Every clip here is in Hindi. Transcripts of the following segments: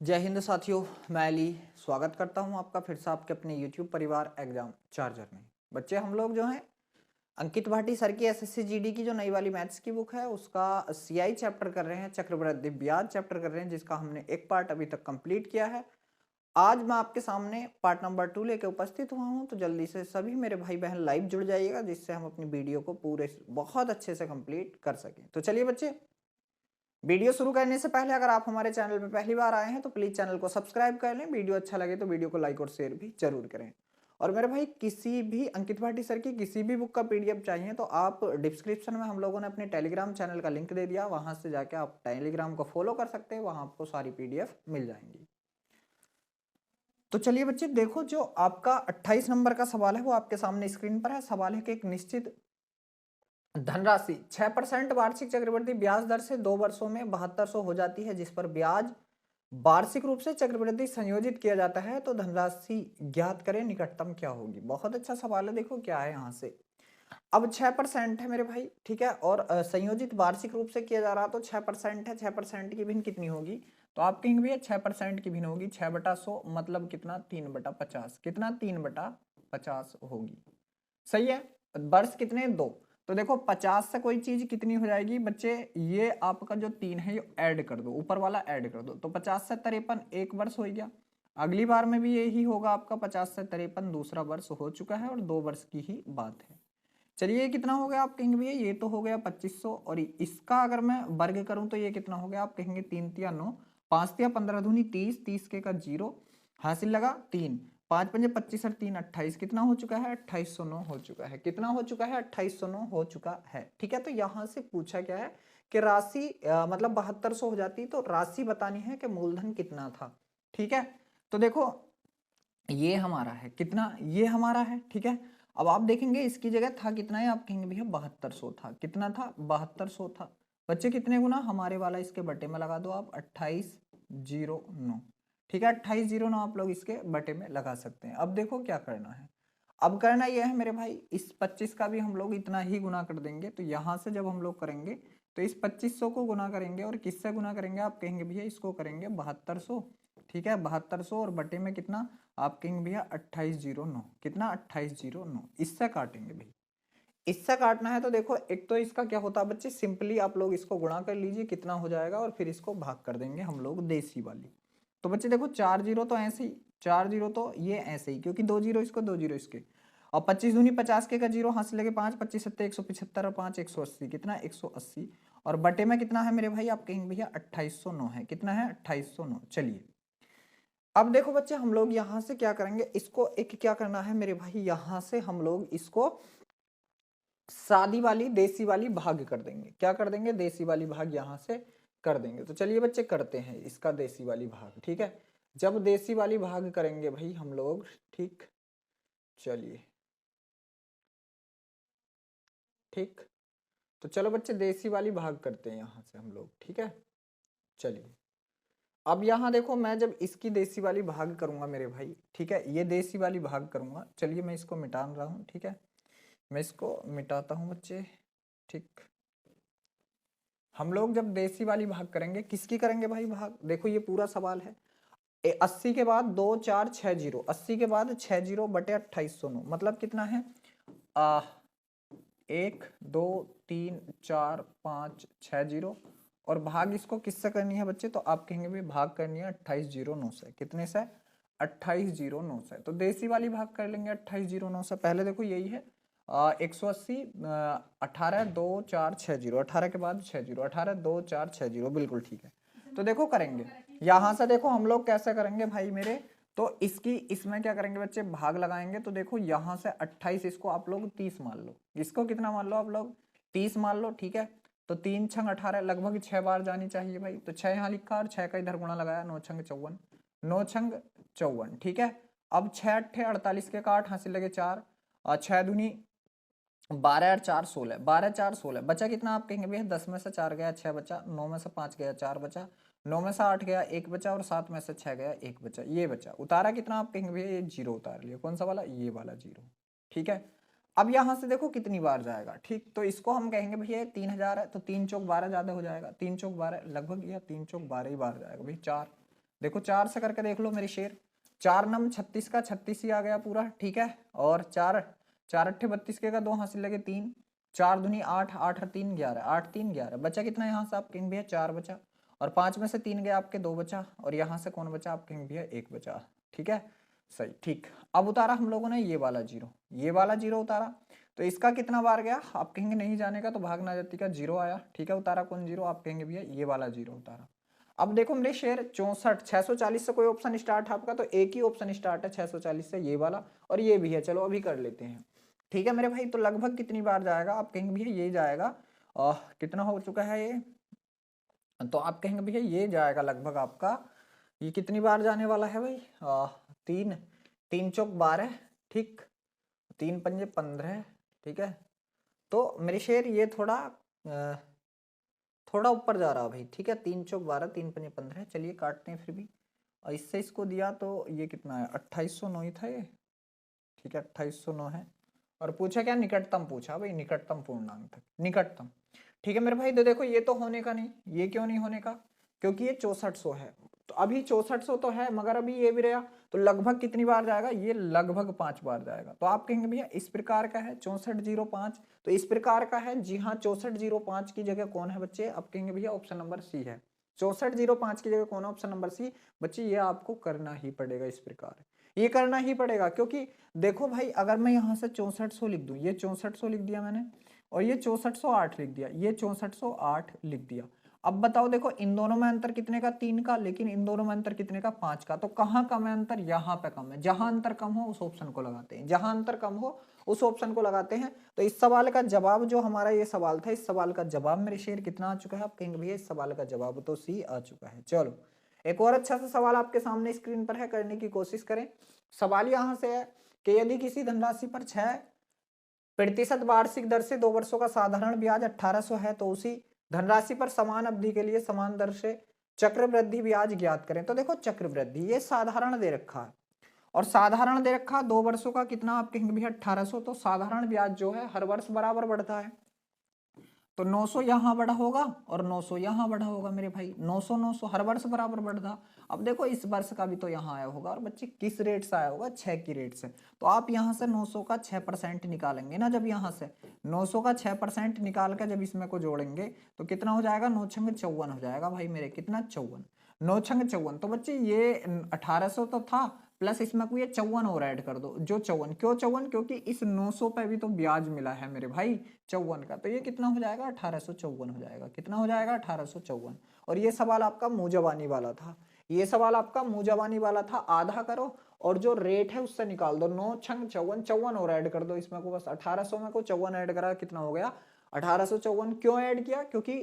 जय हिंद साथियों, मैं अली स्वागत करता हूं आपका फिर से आपके अपने YouTube परिवार एग्जाम चार्जर में। बच्चे हम लोग जो हैं अंकित भाटी सर की एसएससी जीडी की जो नई वाली मैथ्स की बुक है उसका सीआई चैप्टर कर रहे हैं, चक्रवृद्धि ब्याज चैप्टर कर रहे हैं, जिसका हमने एक पार्ट अभी तक कंप्लीट किया है। आज मैं आपके सामने पार्ट नंबर 2 लेके उपस्थित हुआ हूं, तो जल्दी से सभी मेरे भाई बहन लाइव जुड़ जाइएगा, जिससे हम अपनी वीडियो को पूरे बहुत अच्छे से कंप्लीट कर सकें। तो चलिए बच्चे, वीडियो शुरू करने से पहले अगर आप हमारे चैनल पर पहली बार आए हैं तो प्लीज चैनल को सब्सक्राइब कर लें। वीडियो अच्छा लगे तो वीडियो को लाइक और शेयर भी जरूर करें। और मेरे भाई, किसी भी अंकित भाटी सर की किसी भी बुक का पीडीएफ चाहिए तो आप डिस्क्रिप्शन में हम लोगों ने अपने टेलीग्राम चैनल का लिंक दे दिया, वहां से जाके आप टेलीग्राम को फॉलो कर सकते हैं, वहां आपको सारी पीडीएफ मिल जाएंगी। तो चलिए बच्चे, देखो जो आपका 28 नंबर का सवाल है वो आपके सामने स्क्रीन पर है। सवाल है कि एक निश्चित धनराशि 6% वार्षिक चक्रवृद्धि ब्याज दर से 2 वर्षों में 7200 हो जाती है, जिस पर ब्याज वार्षिक रूप से चक्रवृद्धि संयोजित किया जाता है, तो धनराशि ज्ञात करें, निकटतम क्या होगी। बहुत अच्छा सवाल है। देखो क्या है यहाँ से। अब 6% है मेरे भाई, ठीक है, और संयोजित वार्षिक रूप से किया जा रहा, तो 6% है। 6% की भिन्न कितनी होगी, तो आप कहेंगे भैया 6% की भिन्न होगी 6/100, मतलब कितना 3/50, कितना 3/50 होगी। सही है। वर्ष कितने, 2। तो देखो 50 से कोई चीज कितनी हो जाएगी बच्चे, ये आपका जो 3 है ये ऐड कर दो, ऊपर वाला ऐड कर दो, तो 50 से 53 एक वर्ष हो गया। अगली बार में भी यही होगा आपका, 50 से 53 दूसरा वर्ष हो चुका है और 2 वर्ष की ही बात है। चलिए ये कितना हो गया, आप कहेंगे भैया ये तो हो गया 2500, और इसका अगर मैं वर्ग करूं तो ये कितना हो गया, आप कहेंगे 3 तिया 9, 5 तिया 15 दूनी 30, 30 के का 0 हासिल लगा 3, 5 पंजे 25 और 3 28, कितना हो चुका है 2809 हो चुका है। कितना हो चुका है 2809 हो चुका है। ठीक है, तो यहां से पूछा क्या है कि राशि मतलब 7200 हो जाती, तो राशि बतानी है कि मूलधन कितना था। ठीक है, तो देखो ये हमारा है कितना, ये हमारा है। ठीक है, अब आप देखेंगे इसकी जगह था कितना है, आप कहेंगे भैया 7200 था। कितना था, 7200 था। बच्चे कितने गुना, हमारे वाला इसके बटे में लगा दो आप 2809। ठीक है, 2809 आप लोग इसके बटे में लगा सकते हैं। अब देखो क्या करना है। अब करना यह है मेरे भाई, इस 25 का भी हम लोग इतना ही गुना कर देंगे, तो यहां से जब हम लोग करेंगे तो इस 2500 को गुना करेंगे, और किससे गुना करेंगे, आप कहेंगे भैया इसको करेंगे 7200। ठीक है, 7200 और बटे में कितना, आप कहेंगे भैया 2809, कितना 2809, इससे काटेंगे भाई। इससे काटना है तो देखो, एक तो इसका क्या होता है बच्चे, सिंपली आप लोग इसको गुणा कर लीजिए कितना हो जाएगा, और फिर इसको भाग कर देंगे हम लोग देसी वाली। तो बच्चे देखो 4 जीरो तो ऐसे ही, 4 जीरो तो ये ऐसे ही, क्योंकि 2 जीरो इसको 2 जीरो इसके, और 25 दूनी 50 के का जीरो हासिल लगे 5, 25 सत्ते 175 और 5 180, कितना 180, और बटे में कितना है मेरे भाई, आप कहेंगे भैया 2809 है। कितना है 2809। चलिए अब देखो बच्चे, हम लोग यहां से क्या करेंगे, इसको एक क्या करना है मेरे भाई, यहां से हम लोग इसको सादी वाली देसी वाली भाग कर देंगे। क्या कर देंगे, देसी वाली भाग यहां से कर देंगे। तो चलिए बच्चे करते हैं इसका देसी वाली भाग। ठीक है, जब देसी वाली भाग करेंगे भाई हम लोग, ठीक, चलिए ठीक, तो चलो बच्चे देसी वाली भाग करते हैं यहां से हम लोग। ठीक है, चलिए अब यहां देखो, मैं जब इसकी देसी वाली भाग करूंगा मेरे भाई, ठीक है, ये देसी वाली भाग करूंगा। चलिए मैं इसको मिटा रहा हूं, ठीक है, मैं इसको मिटाता हूं बच्चे। ठीक, हम लोग जब देसी वाली भाग करेंगे, किसकी करेंगे भाई भाग, देखो ये पूरा सवाल है। 80 के बाद 2 4 6 जीरो, 80 के बाद 6 जीरो बटे 2809, मतलब कितना है, आ, 1 2 3 4 5 6 जीरो, और भाग इसको किससे करनी है बच्चे, तो आप कहेंगे भाई भाग करनी है 2809 से। कितने से, 2809 से। तो देसी वाली भाग कर लेंगे 2809 से। पहले देखो यही है 180, 18 2 4 6 जीरो, 18 के बाद 6 जीरो, 18 2 4 6 जीरो, बिल्कुल ठीक है। तो देखो करेंगे यहां से, देखो हम लोग कैसे करेंगे भाई मेरे, तो इसकी इसमें क्या करेंगे बच्चे, भाग लगाएंगे। तो देखो यहां से 28, इसको आप लोग 30 मान लो, इसको कितना मान लो आप लोग, 30 मान लो। ठीक है, तो 3 छंग 18, लगभग 6 बार जानी चाहिए भाई, तो 6 यहाँ लिखा और 6 का इधर गुणा लगाया, 9 छंग 54, 9 छंग 54। ठीक है, अब 6 अट्ठे 48 के काट हासिल लगे 4, और 6 दूनी 12 और 4 16, 12 4 16, बचा कितना, आप कहेंगे भैया 10 में से 4 गया 6 बचा, 9 में से 5 गया 4 बचा, 9 में से 8 गया 1 बचा, और 7 में से 6 गया 1 बचा, ये बचा। उतारा कितना, आप कहेंगे भैया ये जीरो उतार लिया, कौन सा वाला, ये वाला जीरो। ठीक है, अब यहां से देखो कितनी बार जाएगा। ठीक, तो इसको हम कहेंगे भैया 3000 है, तो 3 चौक 12 ज्यादा हो जाएगा, 3 चौक 12 लगभग, या 3 चौक 12 ही बार जाएगा भाई, 4 देखो 4 से करके देख लो मेरे शेर, 4 नम 36 का 36 ही आ गया पूरा, ठीक है। और 4 4 अट्ठे 32 के का 2 हासिल लगे 3, 4 दूनी 8, 8 और 3 11, 8 3 11 बचा कितना यहाँ से आप कहेंगे भैया 4 बचा, और 5 में से 3 गया आपके 2 बचा, और यहाँ से कौन बचा आप कहेंगे भैया 1 बचा, ठीक है सही ठीक। अब उतारा हम लोगों ने ये वाला जीरो, ये वाला जीरो उतारा, तो इसका कितना बार गया आप कहेंगे नहीं जाने का, तो भाग ना जाती का जीरो आया, ठीक है। उतारा कौन जीरो आप कहेंगे भैया ये वाला जीरो उतारा। अब देखो मेरे शेर 64 640 से कोई ऑप्शन स्टार्ट है आपका, तो एक ही ऑप्शन स्टार्ट है 640 से, ये वाला, और ये भी है, चलो अभी कर लेते हैं, ठीक है मेरे भाई। तो लगभग कितनी बार जाएगा आप कहेंगे भैया ये जाएगा, कितना हो चुका है ये, तो आप कहेंगे भैया ये जाएगा लगभग आपका, ये कितनी बार जाने वाला है भाई, 3 3 चौक 12, ठीक, 3 पंजे 15, ठीक है। तो मेरे शेर ये थोड़ा थोड़ा ऊपर जा रहा भाई, ठीक है, 3 चौक 12 3 पंजे 15, चलिए काटते हैं फिर भी, और इससे इसको दिया तो ये कितना है 2809 ही था ये, ठीक है 2809 है। और पूछा क्या निकटतम, पूछा भाई निकटतम पूर्णांक तक, निकटतम, ठीक है मेरे भाई। तो देखो ये तो होने का नहीं, ये क्यों नहीं होने का, क्योंकि ये 6400 है, तो अभी 6400 तो है मगर अभी ये भी रहा, तो लगभग कितनी बार जाएगा, ये लगभग 5 बार जाएगा। तो आप कहेंगे भैया इस प्रकार का है 6405, तो इस प्रकार का है, जी हाँ 6405 की जगह कौन है बच्चे, आप कहेंगे भैया ऑप्शन नंबर सी है, 6405 की जगह कौन है, ऑप्शन नंबर सी। बच्चे ये आपको करना ही पड़ेगा, इस प्रकार ये करना ही पड़ेगा, क्योंकि देखो भाई अगर मैं यहाँ से 6400 लिख दूं, ये 6400 लिख दिया मैंने, और ये 6408 लिख दिया, ये 6408 लिख दिया। अब बताओ देखो इन दोनों में अंतर कितने का, 3 का, लेकिन इन दोनों में अंतर कितने का, 5 का। तो कहाँ कम है अंतर, यहाँ पे कम है, जहां अंतर कम हो उस ऑप्शन को लगाते हैं, जहां अंतर कम हो उस ऑप्शन को लगाते हैं। तो इस सवाल का जवाब जो हमारा ये सवाल था, इस सवाल का जवाब मेरे शेर कितना आ चुका है, आप कहेंगे भैया इस सवाल का जवाब तो सी आ चुका है। चलो एक और अच्छा सा सवाल आपके सामने स्क्रीन पर है, करने की कोशिश करें। सवाल यहाँ से है कि यदि किसी धनराशि पर 6% वार्षिक दर से 2 वर्षों का साधारण ब्याज 1800 है, तो उसी धनराशि पर समान अवधि के लिए समान दर से चक्रवृद्धि ब्याज ज्ञात करें। तो देखो चक्रवृद्धि ये साधारण दे रखा है, और साधारण दे रखा 2 वर्षों का कितना आप कहेंगे भैया 1800, तो साधारण ब्याज जो है हर वर्ष बराबर बढ़ता है, तो 900 यहाँ बढ़ा होगा और 900 यहाँ बढ़ा होगा मेरे भाई, 900 900 हर वर्ष बराबर बढ़ता। अब देखो इस वर्ष का भी तो यहाँ आया होगा, और बच्चे किस रेट से आया होगा, 6 की रेट से, तो आप यहाँ से 900 का 6% निकालेंगे ना, जब यहाँ से 900 का 6% निकाल कर जब इसमें को जोड़ेंगे तो कितना हो जाएगा, 9 छंग 54 हो जाएगा भाई मेरे, कितना 54, 9 छंग 54। तो बच्चे ये 1800 तो था, प्लस इसमें को ये 54 और ऐड कर दो, जो 54, क्यों 54, क्योंकि इस 900 पे भी तो ब्याज मिला है मेरे भाई 54 का, तो ये कितना हो जाएगा 1854 हो जाएगा, कितना हो जाएगा 1854। और ये सवाल आपका मुंह वाला था, ये सवाल आपका मुंह वाला था, आधा करो और जो रेट है उससे निकाल दो, 9 छंग 54, 54 और ऐड कर दो इसमें को, बस 1800 में को 54 ऐड करा, कितना हो गया 1854। क्यों ऐड किया, क्योंकि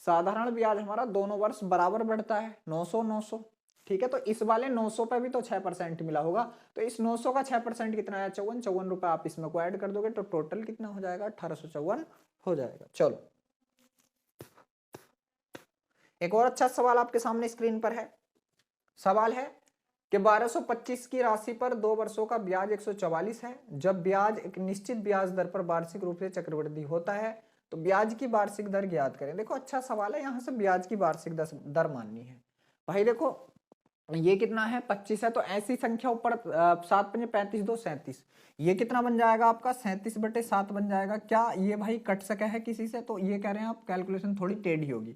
साधारण ब्याज हमारा दोनों वर्ष बराबर बढ़ता है, 900 900, ठीक है। तो इस वाले 900 पे भी तो 6% मिला होगा, तो इस 900 का 6% कितना है 54, 54 रुपए आप इसमें को ऐड कर दोगे, तो टोटल कितना हो जाएगा 1854 हो जाएगा। चलो एक और अच्छा सवाल आपके सामने स्क्रीन पर है। सवाल है कि 1225 की राशि पर 2 वर्षों का ब्याज 144 है, जब ब्याज एक निश्चित ब्याज दर पर वार्षिक रूप से चक्रवृद्धि होता है तो ब्याज की वार्षिक दर ज्ञात करें। देखो अच्छा सवाल है, यहाँ से ब्याज की वार्षिक दर माननी है भाई। देखो ये कितना है 25 है, तो ऐसी संख्या ऊपर 7 पंजे 35 2 37, ये कितना बन जाएगा आपका 37/7 बन जाएगा। क्या ये भाई कट सका है किसी से, तो ये कह रहे हैं आप कैलकुलेशन थोड़ी टेढ़ी होगी,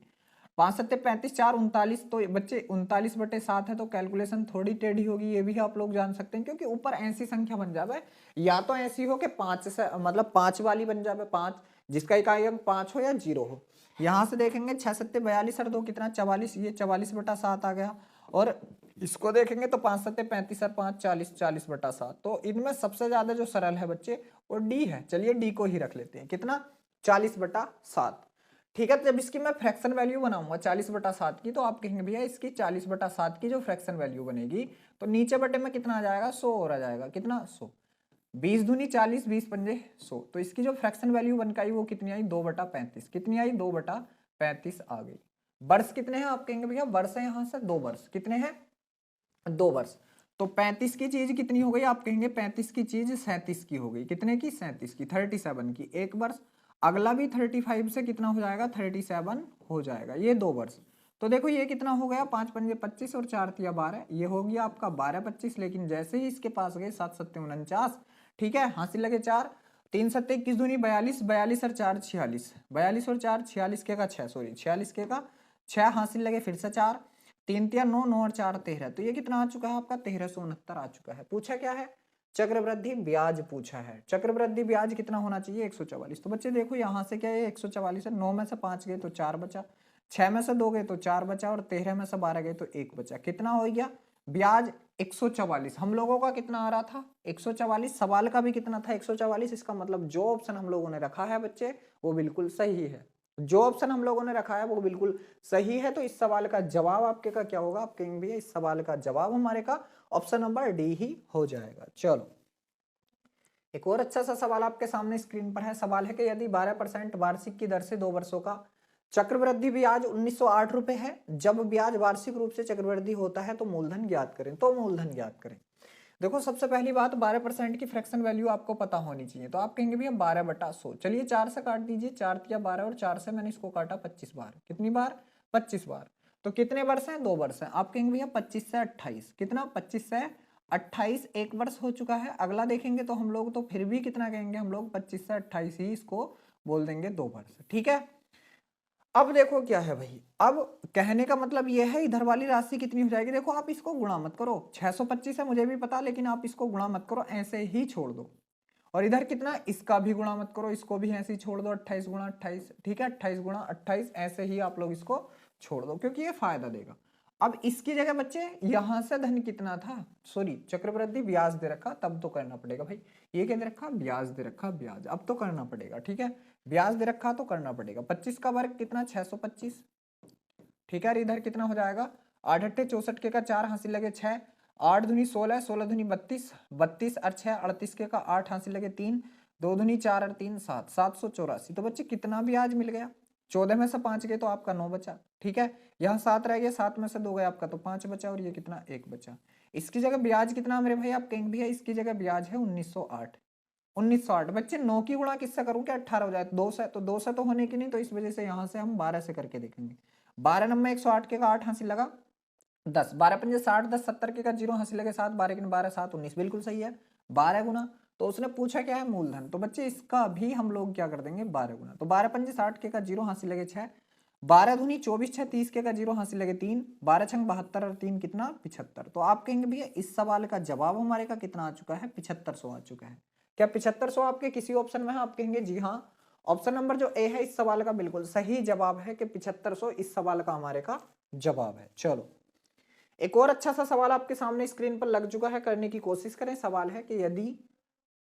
5 7 35 4 39, तो बच्चे 39/7 है, तो कैलकुलेशन थोड़ी टेढ़ी होगी, ये भी आप लोग जान सकते हैं, क्योंकि ऊपर ऐसी संख्या बन जाए, या तो ऐसी हो कि 5 से मतलब 5 वाली बन जाए, 5 जिसका इकाई अंक 5 हो या 0 हो। यहाँ से देखेंगे 6 7 42 और 2 कितना 44, ये 44/7 आ गया, और इसको देखेंगे तो 5 7 35 और 5 40, 40/7। तो इनमें सबसे ज्यादा जो सरल है बच्चे वो डी है, चलिए डी को ही रख लेते हैं, कितना 40/7, ठीक है। जब इसकी मैं फ्रैक्शन वैल्यू बनाऊंगा 40/7 की, तो आप कहेंगे भैया इसकी 40/7 की जो फ्रैक्शन वैल्यू बनेगी, तो नीचे बटे में कितना आ जाएगा 100 और आ जाएगा, कितना 100, 20 दूनी 40, 20 पंजे 100, तो इसकी जो फ्रैक्शन वैल्यू बन के आई वो कितनी आई 2/35, कितनी आई 2/35 आ गई। वर्ष कितने हैं आप कहेंगे भैया, वर्ष है यहाँ से 2 वर्ष, कितने हैं 2 वर्ष, तो 35 की चीज कितनी हो गई आप कहेंगे 35 की चीज 37 की हो गई, कितने की 37 की, 37 की 1 वर्ष, अगला भी 35 से कितना हो जाएगा 37 हो जाएगा, ये 2 वर्ष। तो देखो ये कितना हो गया, 5 पंजे 25 और 4 तिया 12, ये हो गया आपका 12 25। लेकिन जैसे ही इसके पास गए 7 सत्ते 49, ठीक है, हासिल लगे 4, 3 सत्ते 21 दूनी 42, 42 और 4 46, 42 और 4 46 के का 6, सॉरी 46 के का 6, हासिल लगे फिर से 4, 3 तिया 9, 9 और 4 13। तो ये कितना आ चुका है आपका 1369 आ चुका है। पूछा क्या है, चक्रवृद्धि ब्याज पूछा है। चक्रवृद्धि ब्याज कितना होना चाहिए, 144। तो बच्चे देखो यहाँ से क्या है 144 है, 9 में से 5 गए तो 4 बचा, 6 में से 2 गए तो 4 बचा, और 13 में से 12 गए तो 1 बचा। कितना हो गया ब्याज 144। हम लोगों का कितना आ रहा था 144, सवाल का भी कितना था 144। इसका मतलब जो ऑप्शन हम लोगों ने रखा है बच्चे वो बिल्कुल सही है, जो ऑप्शन हम लोगों ने रखा है वो बिल्कुल सही है। तो इस सवाल का जवाब आपके का क्या होगा, आप कहेंगे भैया इस सवाल का जवाब हमारे का ऑप्शन नंबर डी ही हो जाएगा। चलो एक और अच्छा सा सवाल आपके सामने स्क्रीन पर है। सवाल है कि यदि 12% वार्षिक की दर से 2 वर्षों का चक्रवृद्धि ब्याज 1908 रुपए है, जब ब्याज वार्षिक रूप से चक्रवृद्धि होता है तो मूलधन ज्ञात करें। तो मूलधन ज्ञात करें। देखो सबसे पहली बात 12% की फ्रैक्शन वैल्यू आपको पता होनी चाहिए। तो आप कहेंगे भैया 12/100, चलिए 4 से काट दीजिए, 4 तिया 12 और 4 से मैंने इसको काटा 25 बार। कितनी बार, 25 बार। तो कितने वर्ष हैं, 2 वर्ष हैं। आप कहेंगे भैया 25 से 28, कितना 25 से 28 1 वर्ष हो चुका है। अगला देखेंगे तो हम लोग तो फिर भी कितना कहेंगे, हम लोग 25 से 28 ही इसको बोल देंगे 2 वर्ष, ठीक है। अब देखो क्या है भाई, अब कहने का मतलब ये है इधर वाली राशि कितनी हो जाएगी। देखो आप इसको गुणा मत करो, 625 है मुझे भी पता, लेकिन आप इसको गुणा मत करो, ऐसे ही छोड़ दो। और इधर कितना, इसका भी गुणा मत करो, इसको भी ऐसे ही छोड़ दो, 28 गुणा 28, ठीक है, 28 गुणा 28, ऐसे ही आप लोग इसको छोड़ दो क्योंकि ये फायदा देगा। अब इसकी जगह बच्चे यहां से धन कितना था, सॉरी चक्रवृद्धि ब्याज दे रखा, तब तो करना पड़ेगा भाई। ये क्या दे रखा, ब्याज दे रखा, ब्याज, अब तो करना पड़ेगा, ठीक है, ब्याज दे रखा तो करना पड़ेगा। 25 का वर्ग कितना 625, ठीक है। इधर कितना हो जाएगा 8 अट्ठे 64 के का 4 हासिल लगे 6, 8 दूनी 16, 16 दूनी 32, 32 और 6 38 के का 8 हासिल लगे 3, 2 दूनी 4 और 3 7, 784। तो बच्चे कितना ब्याज मिल गया, 14 में से 5 गए तो आपका 9 बचा, ठीक है। यहाँ 7 रह गया, 7 में से 2 गए आपका तो 5 बचा, और ये कितना 1 बचा। इसकी जगह ब्याज कितना मेरे भाई, आप कहेंगे भैया इसकी जगह ब्याज है 1908। 1908 बच्चे 9 की गुणा किससे करूं, क्या 18 हो जाए, 2 से, तो 2 से तो होने की नहीं, तो इस वजह से यहाँ से हम 12 से करके देखेंगे। 12 नंबर 108 के का 8 हासिल लगा 10, 12 पंजे 60, 10 70 के का 0 हासिल लगे 7, 12 के 12 7 19, बिल्कुल सही है। 12 गुना, तो उसने पूछा क्या है, मूलधन। तो बच्चे इसका भी हम लोग क्या कर देंगे 12 गुना। तो 12 पंजे 60 के का 0 हासिल लगे 6, 12 दूनी 24 6 30 के का 0 हासिल लगे 3, 12 छंग 72 और 3 कितना 75। तो आप कहेंगे भैया इस सवाल का जवाब हमारे का कितना आ चुका है, 7500 आ चुका है। क्या 7500 आपके किसी ऑप्शन में है, आप कहेंगे जी हाँ। ऑप्शन नंबर जो ए है इस सवाल का बिल्कुल सही जवाब है कि 7500 इस सवाल का हमारे का जवाब है। चलो एक और अच्छा सा सवाल आपके सामने स्क्रीन पर लग चुका है, करने की कोशिश करें। सवाल है कि यदि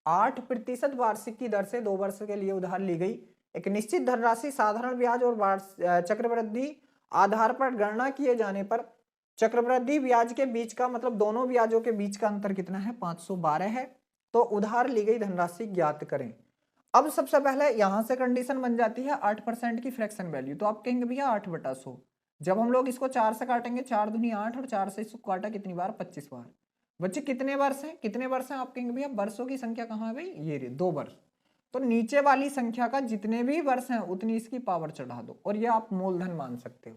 8% वार्षिक की दर से 2 वर्ष के लिए उधार ली गई एक निश्चित धनराशि साधारण ब्याज और चक्रवृद्धि आधार पर गणना किए जाने पर चक्रवृद्धि ब्याज के बीच का, मतलब दोनों ब्याजों के बीच का अंतर कितना है, 512 है। तो उधार ली गई धनराशि ज्ञात करें। अब सबसे पहले यहां से कंडीशन बन जाती है 8% की फ्रैक्शन वैल्यू। तो आप कहेंगे भैया 8/100, जब हम लोग इसको 4 से काटेंगे, 4 दूनी 8 और 4 से इसको काटा कितनी बार, 25 बार। बच्चे कितने वर्ष हैं, कितने वर्ष हैं, आप कहेंगे भैया वर्षों की संख्या कहाँ है भाई, ये 2 वर्ष। तो नीचे वाली संख्या का जितने भी वर्ष हैं उतनी इसकी पावर चढ़ा दो, और ये आप मूलधन मान सकते हो।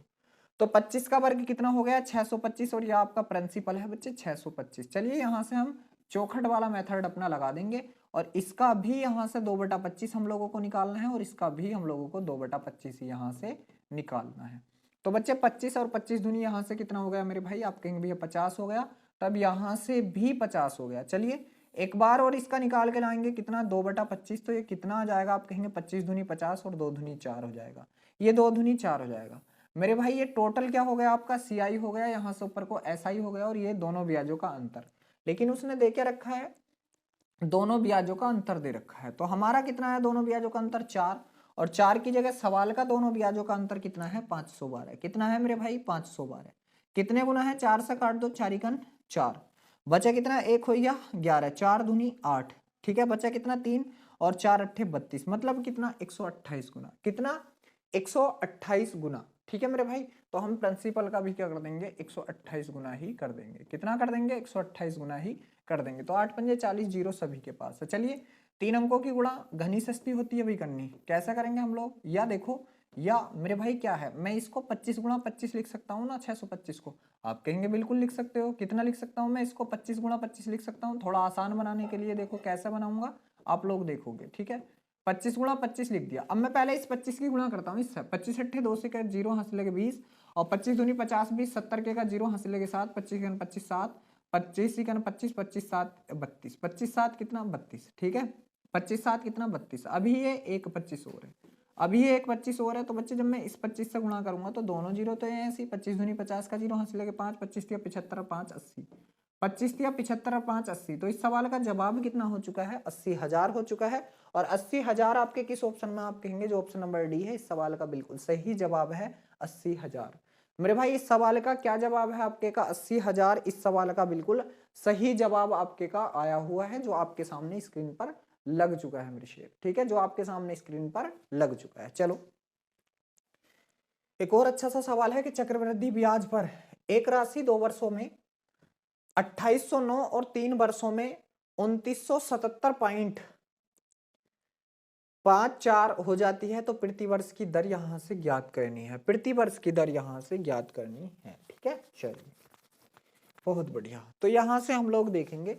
तो 25 का वर्ग कितना हो गया 625, और ये आपका प्रिंसिपल है बच्चे 625। चलिए यहाँ से हम चौखट वाला मेथड अपना लगा देंगे, और इसका भी यहाँ से 2/25 हम लोगों को निकालना है, और इसका भी हम लोगों को 2/25 यहाँ से निकालना है। तो बच्चे 25 और 25 दूनी यहाँ से कितना हो गया मेरे भाई, आप कहेंगे भैया 50 हो गया, तब यहाँ से भी 50 हो गया। चलिए एक बार और इसका निकाल के लाएंगे, कितना 2/25, तो ये कितना आ जाएगा, आप कहेंगे 25 दूनी 50 और 2 दूनी 4 हो जाएगा, ये 2 दूनी 4 हो जाएगा मेरे भाई। ये टोटल क्या हो गया आपका, CI हो गया, यहाँ से ऊपर को SI हो गया, और ये दोनों ब्याजों का अंतर। लेकिन उसने दे के रखा है दोनों ब्याजों का अंतर दे रखा है, तो हमारा कितना है दोनों ब्याजों का अंतर 4, और 4 की जगह सवाल का दोनों ब्याजों का अंतर कितना है 512। कितना है मेरे भाई 512। कितने गुना है, 4 से काट दो, 4 एकन 4, बचा कितना 1 हो गया 11, 4 दूनी 8, ठीक है, बचा कितना 3, और 4 अट्ठे 32, मतलब कितना 128 गुना, कितना 128 गुना, ठीक है मेरे भाई। तो हम प्रिंसिपल का भी क्या कर देंगे 128 गुना ही कर देंगे। कितना कर देंगे 128 गुना ही कर देंगे। तो 8 पंजे 40, 0 सभी के पास है। चलिए 3 अंकों की गुणा घनी सस्ती होती है भाई करनी, कैसा करेंगे हम लोग, या देखो या मेरे भाई क्या है, मैं इसको 25 गुणा 25 लिख सकता हूँ ना 625 को। आप कहेंगे बिल्कुल लिख सकते हो। कितना लिख सकता हूँ मैं इसको? 25 गुणा 25 लिख सकता हूँ। थोड़ा आसान बनाने के लिए देखो कैसे बनाऊंगा, आप लोग देखोगे, ठीक है। 25 गुणा 25 लिख दिया। अब मैं पहले इस 25 की गुणा करता हूँ इससे। 25 अट्ठे 2 से 0 हासिल लगे 20 और 25 दूनी 50 20 70 के का 0 हासिल लगे 7 25 के 25 7 25 के 25 25 7 32 25 7 कितना 32, ठीक है। 25 7 कितना 32। अभी ये एक 25 और है, अभी ये एक 25 और है। तो बच्चे जब मैं इस 25 से गुणा करूंगा तो दोनों जीरो तो है ऐसी। 25 दूनी 50 का 0 हासिल लगे 5 25 या 75 5 80 25 या 75 5 80। तो इस सवाल का जवाब कितना हो चुका है? 80,000 हो चुका है। और 80,000 आपके किस ऑप्शन में? आप कहेंगे जो ऑप्शन नंबर डी है इस सवाल का बिल्कुल सही जवाब है 80,000। मेरे भाई इस सवाल का क्या जवाब है आपके का? 80,000 इस सवाल का बिल्कुल सही जवाब आपके का आया हुआ है, जो आपके सामने स्क्रीन पर लग चुका है मेरे शेर, ठीक है, जो आपके सामने स्क्रीन पर लग चुका है। चलो एक और अच्छा सा सवाल है कि चक्रवृद्धि ब्याज पर एक राशि 2 वर्षों में 2809 और 3 वर्षों में 2977.54 हो जाती है, तो प्रति वर्ष की दर यहां से ज्ञात करनी है। प्रति वर्ष की दर यहां से ज्ञात करनी है, ठीक है। चलिए बहुत बढ़िया। तो यहां से हम लोग देखेंगे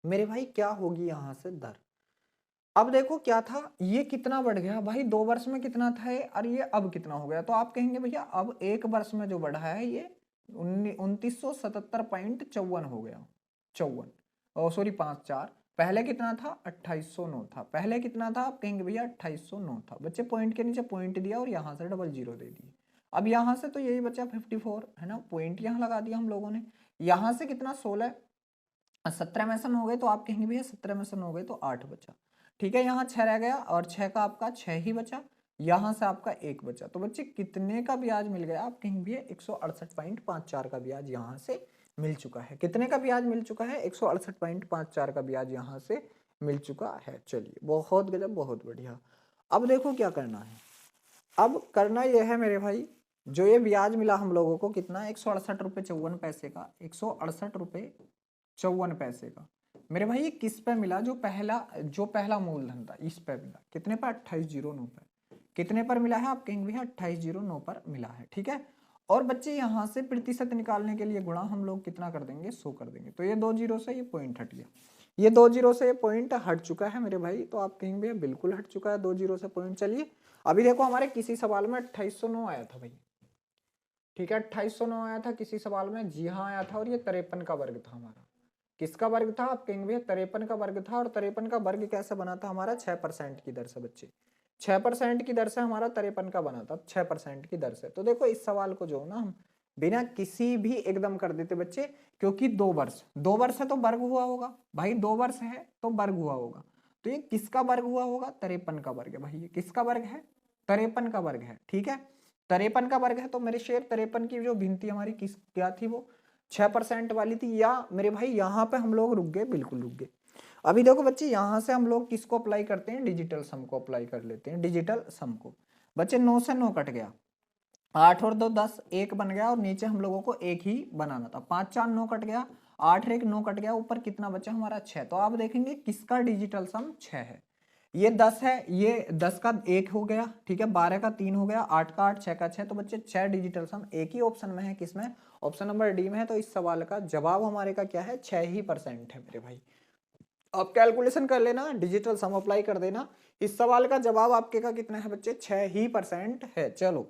मेरे भाई क्या होगी यहां से दर। अब देखो क्या था, ये कितना बढ़ गया भाई 2 वर्ष में कितना था ये, और ये अब कितना हो गया। तो आप कहेंगे भैया अब 1 वर्ष में जो बढ़ा है ये 2977.54 हो गया। 54 सॉरी 54। पहले कितना था? 2809 था। पहले कितना था? आप कहेंगे भैया 2809 था। बच्चे पॉइंट के नीचे पॉइंट दिया और यहाँ से डबल जीरो दे दिए। अब यहाँ से तो यही बचा 54 है ना, पॉइंट यहाँ लगा दिया हम लोगों ने। यहाँ से कितना 16 17 मेसन हो गए, तो आप कहेंगे भैया 17 मेसन हो गए तो 8 बचा, ठीक है। यहाँ 6 रह गया और 6 का आपका 6 ही बचा, यहाँ से आपका 1 बचा। तो बच्चे कितने का ब्याज मिल गया? आप कहेंगे भैया 168.54 का ब्याज यहाँ से मिल चुका है। कितने का ब्याज मिल चुका है? 168.54 का ब्याज यहाँ से मिल चुका है। चलिए बहुत गजब, बहुत बढ़िया। अब देखो क्या करना है। अब करना यह है मेरे भाई, जो ये ब्याज मिला हम लोगों को कितना? 168 रुपये 54 पैसे का, 168 रुपये 54 पैसे का। मेरे भाई ये किस पे मिला? जो पहला मूलधन था इस पे मिला। कितने पर? 2809 पर। कितने पर मिला है? आप कहेंगे भैया 2809 पर मिला है, ठीक है। और बच्चे यहाँ से प्रतिशत निकालने के लिए गुणा हम लोग कितना कर देंगे? 100 कर देंगे। तो ये 2 जीरो से ये पॉइंट हट गया, ये 2 जीरो से ये पॉइंट हट चुका है मेरे भाई। तो आप कहेंगे भैया बिल्कुल हट चुका है 2 जीरो से पॉइंट। चलिए अभी देखो हमारे किसी सवाल में 2809 आया था भाई, ठीक है। 2809 आया था किसी सवाल में, जी हाँ आया था। और ये 53 का वर्ग था हमारा। किसका वर्ग था? आप कहेंगे भैया 53 का वर्ग था। और 53 का वर्ग कैसे बना था हमारा? 6% की दर से। बच्चे 6% की दर से हमारा 53 का बना था, 6% की दर से। तो देखो इस सवाल को जो ना हम बिना किसी भी एकदम कर देते बच्चे, क्योंकि 2 वर्ष है तो वर्ग हुआ होगा भाई, 2 वर्ष है तो वर्ग हुआ होगा। तो ये किसका वर्ग हुआ होगा? 53 का वर्ग है भाई। ये किसका वर्ग है? 53 का वर्ग है, ठीक है। 53 का वर्ग है। तो मेरे शेर 53 की जो भिन्नती हमारी किस क्या थी? वो 6% वाली थी। या मेरे भाई यहाँ पे हम लोग रुक गए, बिल्कुल रुक गए। अभी देखो बच्चे यहाँ से हम लोग किसको अप्लाई करते हैं? डिजिटल सम को अप्लाई कर लेते हैं, डिजिटल सम को। बच्चे 9 से 9 कट गया, 8 और 2 10, 1 बन गया। और नीचे हम लोगों को 1 ही बनाना था। 5 4 9 कट गया, 8 1 9 कट गया। ऊपर कितना बचा हमारा? 6। तो आप देखेंगे किसका डिजिटल सम 6 है। ये 10 है, ये 10 का 1 हो गया, ठीक है। 12 का 3 हो गया, 8 का 8, 6 का 6। तो बच्चे 6 डिजिटल सम एक ही ऑप्शन में है। किसमें? ऑप्शन नंबर डी में है। तो इस सवाल का जवाब हमारे का क्या है? 6% है मेरे भाई। आप कैलकुलेशन कर लेना, डिजिटल सम अप्लाई कर देना। इस सवाल का जवाब आपके का कितना है बच्चे? 6% है। चलो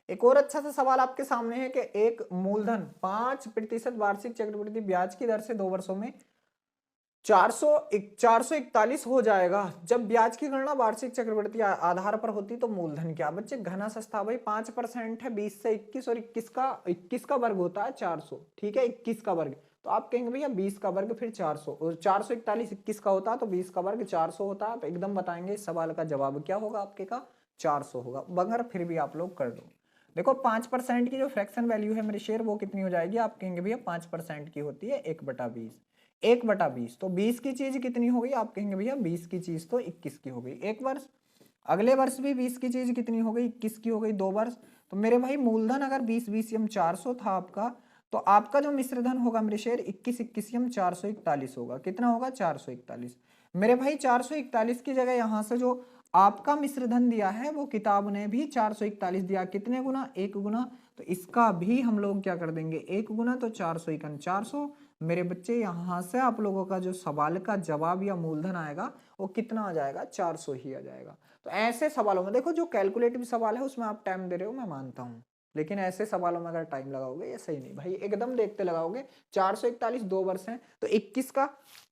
एक और अच्छा सा सवाल आपके सामने है कि एक मूलधन 5% वार्षिक चक्रवृद्धि ब्याज की दर से 2 वर्षों में 441 हो जाएगा। जब ब्याज की गणना वार्षिक चक्रवृद्धि आधार पर होती तो मूलधन क्या? बच्चे घना सस्ता भाई 5% है, 20 से 21 और 21 का वर्ग होता है 400, ठीक है। 21 का वर्ग। तो आप कहेंगे भैया 20 का वर्ग फिर 400, और 441 21 का होता है तो 20 का वर्ग 400 होता है। तो एकदम बताएंगे इस सवाल का जवाब क्या होगा आपके का? 400 होगा। मगर फिर भी आप लोग कर दो। देखो 5% की जो फ्रैक्शन वैल्यू है मेरे शेयर वो कितनी हो जाएगी? आप कहेंगे भैया 5% की होती है 1/20। 1/20 तो 20 की चीज कितनी हो गई? आप कहेंगे भैया 20 की चीज तो 21 की हो गई। 1 वर्ष, अगले वर्ष भी 20 की चीज कितनी हो गई? 21 की हो गई। 2 वर्ष। तो मेरे भाई मूलधन अगर 20 20 यम 400 था आपका, तो आपका जो मिश्रधन होगा मेरे शेयर 21 21 यम 441 होगा। कितना होगा? 441। मेरे भाई 441 की जगह यहाँ से जो आपका मिश्र धन दिया है वो किताब ने भी 441 दिया, कितने गुना? 1 गुना। तो इसका भी हम लोग क्या कर देंगे? 1 गुना, तो 401 400। मेरे बच्चे यहां से आप लोगों का जो सवाल का जवाब या मूलधन आएगा वो कितना आ जाएगा? 400 ही आ जाएगा। तो ऐसे सवालों में देखो, जो कैलकुलेटिव सवाल है उसमें आप टाइम दे रहे हो, मैं मानता हूं, लेकिन ऐसे सवालों में अगर टाइम लगाओगे ये सही नहीं भाई, एकदम देखते लगाओगे। 441 2 वर्ष हैं, तो 21 का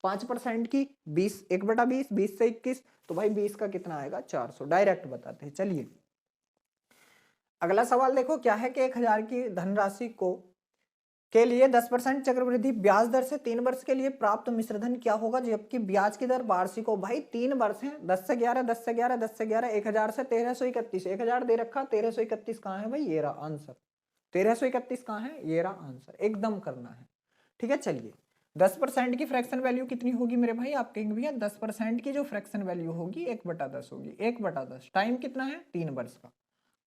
5% की 20, 1/20, 20 से 21, तो भाई 20 का कितना आएगा? 400। डायरेक्ट बताते हैं। चलिए अगला सवाल देखो क्या है कि 1000 की धनराशि को के लिए 10% चक्रवृद्धि ब्याज दर से 3 वर्ष के लिए प्राप्त मिश्रधन क्या होगा, जबकि ब्याज की दर वार्षिक हो। भाई 3 वर्ष है, 10 से 11, 10 से 11, 10 से 11, 1000 से 1331, 1000 दे रखा, 1331 कहाँ है भाई? ये रहा आंसर। 1331 कहाँ है? ये रहा आंसर, एकदम करना है। ठीक है, चलिए 10% की फ्रैक्शन वैल्यू कितनी होगी मेरे भाई? आप कहेंगे भैया 10% की जो फ्रैक्शन वैल्यू होगी 1/10 होगी। 1/10, टाइम कितना है? 3 वर्ष का।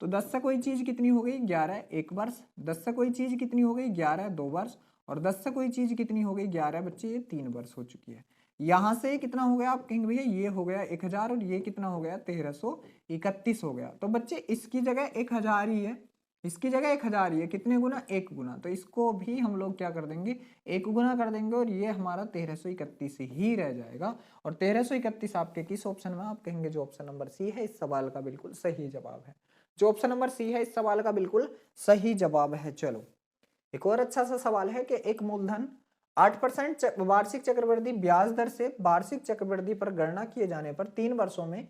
तो 10 से कोई चीज कितनी हो गई? 11, 1 वर्ष। 10 से कोई चीज कितनी हो गई? 11, 2 वर्ष। और 10 से कोई चीज कितनी हो गई? 11 बच्चे, ये 3 वर्ष हो चुकी है। यहां से कितना हो गया? आप कहेंगे भैया ये हो गया 1000, और ये कितना हो गया? 1331 हो गया। तो बच्चे इसकी जगह 1000 ही है, इसकी जगह 1000 ही है। कितने गुना? 1 गुना। तो इसको भी हम लोग क्या कर देंगे? 1 गुना कर देंगे, और ये हमारा 1331 ही रह जाएगा। और 1331 आपके किस ऑप्शन में? आप कहेंगे जो ऑप्शन नंबर सी है इस सवाल का बिल्कुल सही जवाब है। जो ऑप्शन नंबर सी है इस सवाल का बिल्कुल सही जवाब है। चलो एक और अच्छा सा सवाल है कि एक मूलधन 8% वार्षिक चक्रवृद्धि ब्याज दर से वार्षिक चक्रवृद्धि पर गणना किए जाने पर 3 वर्षों में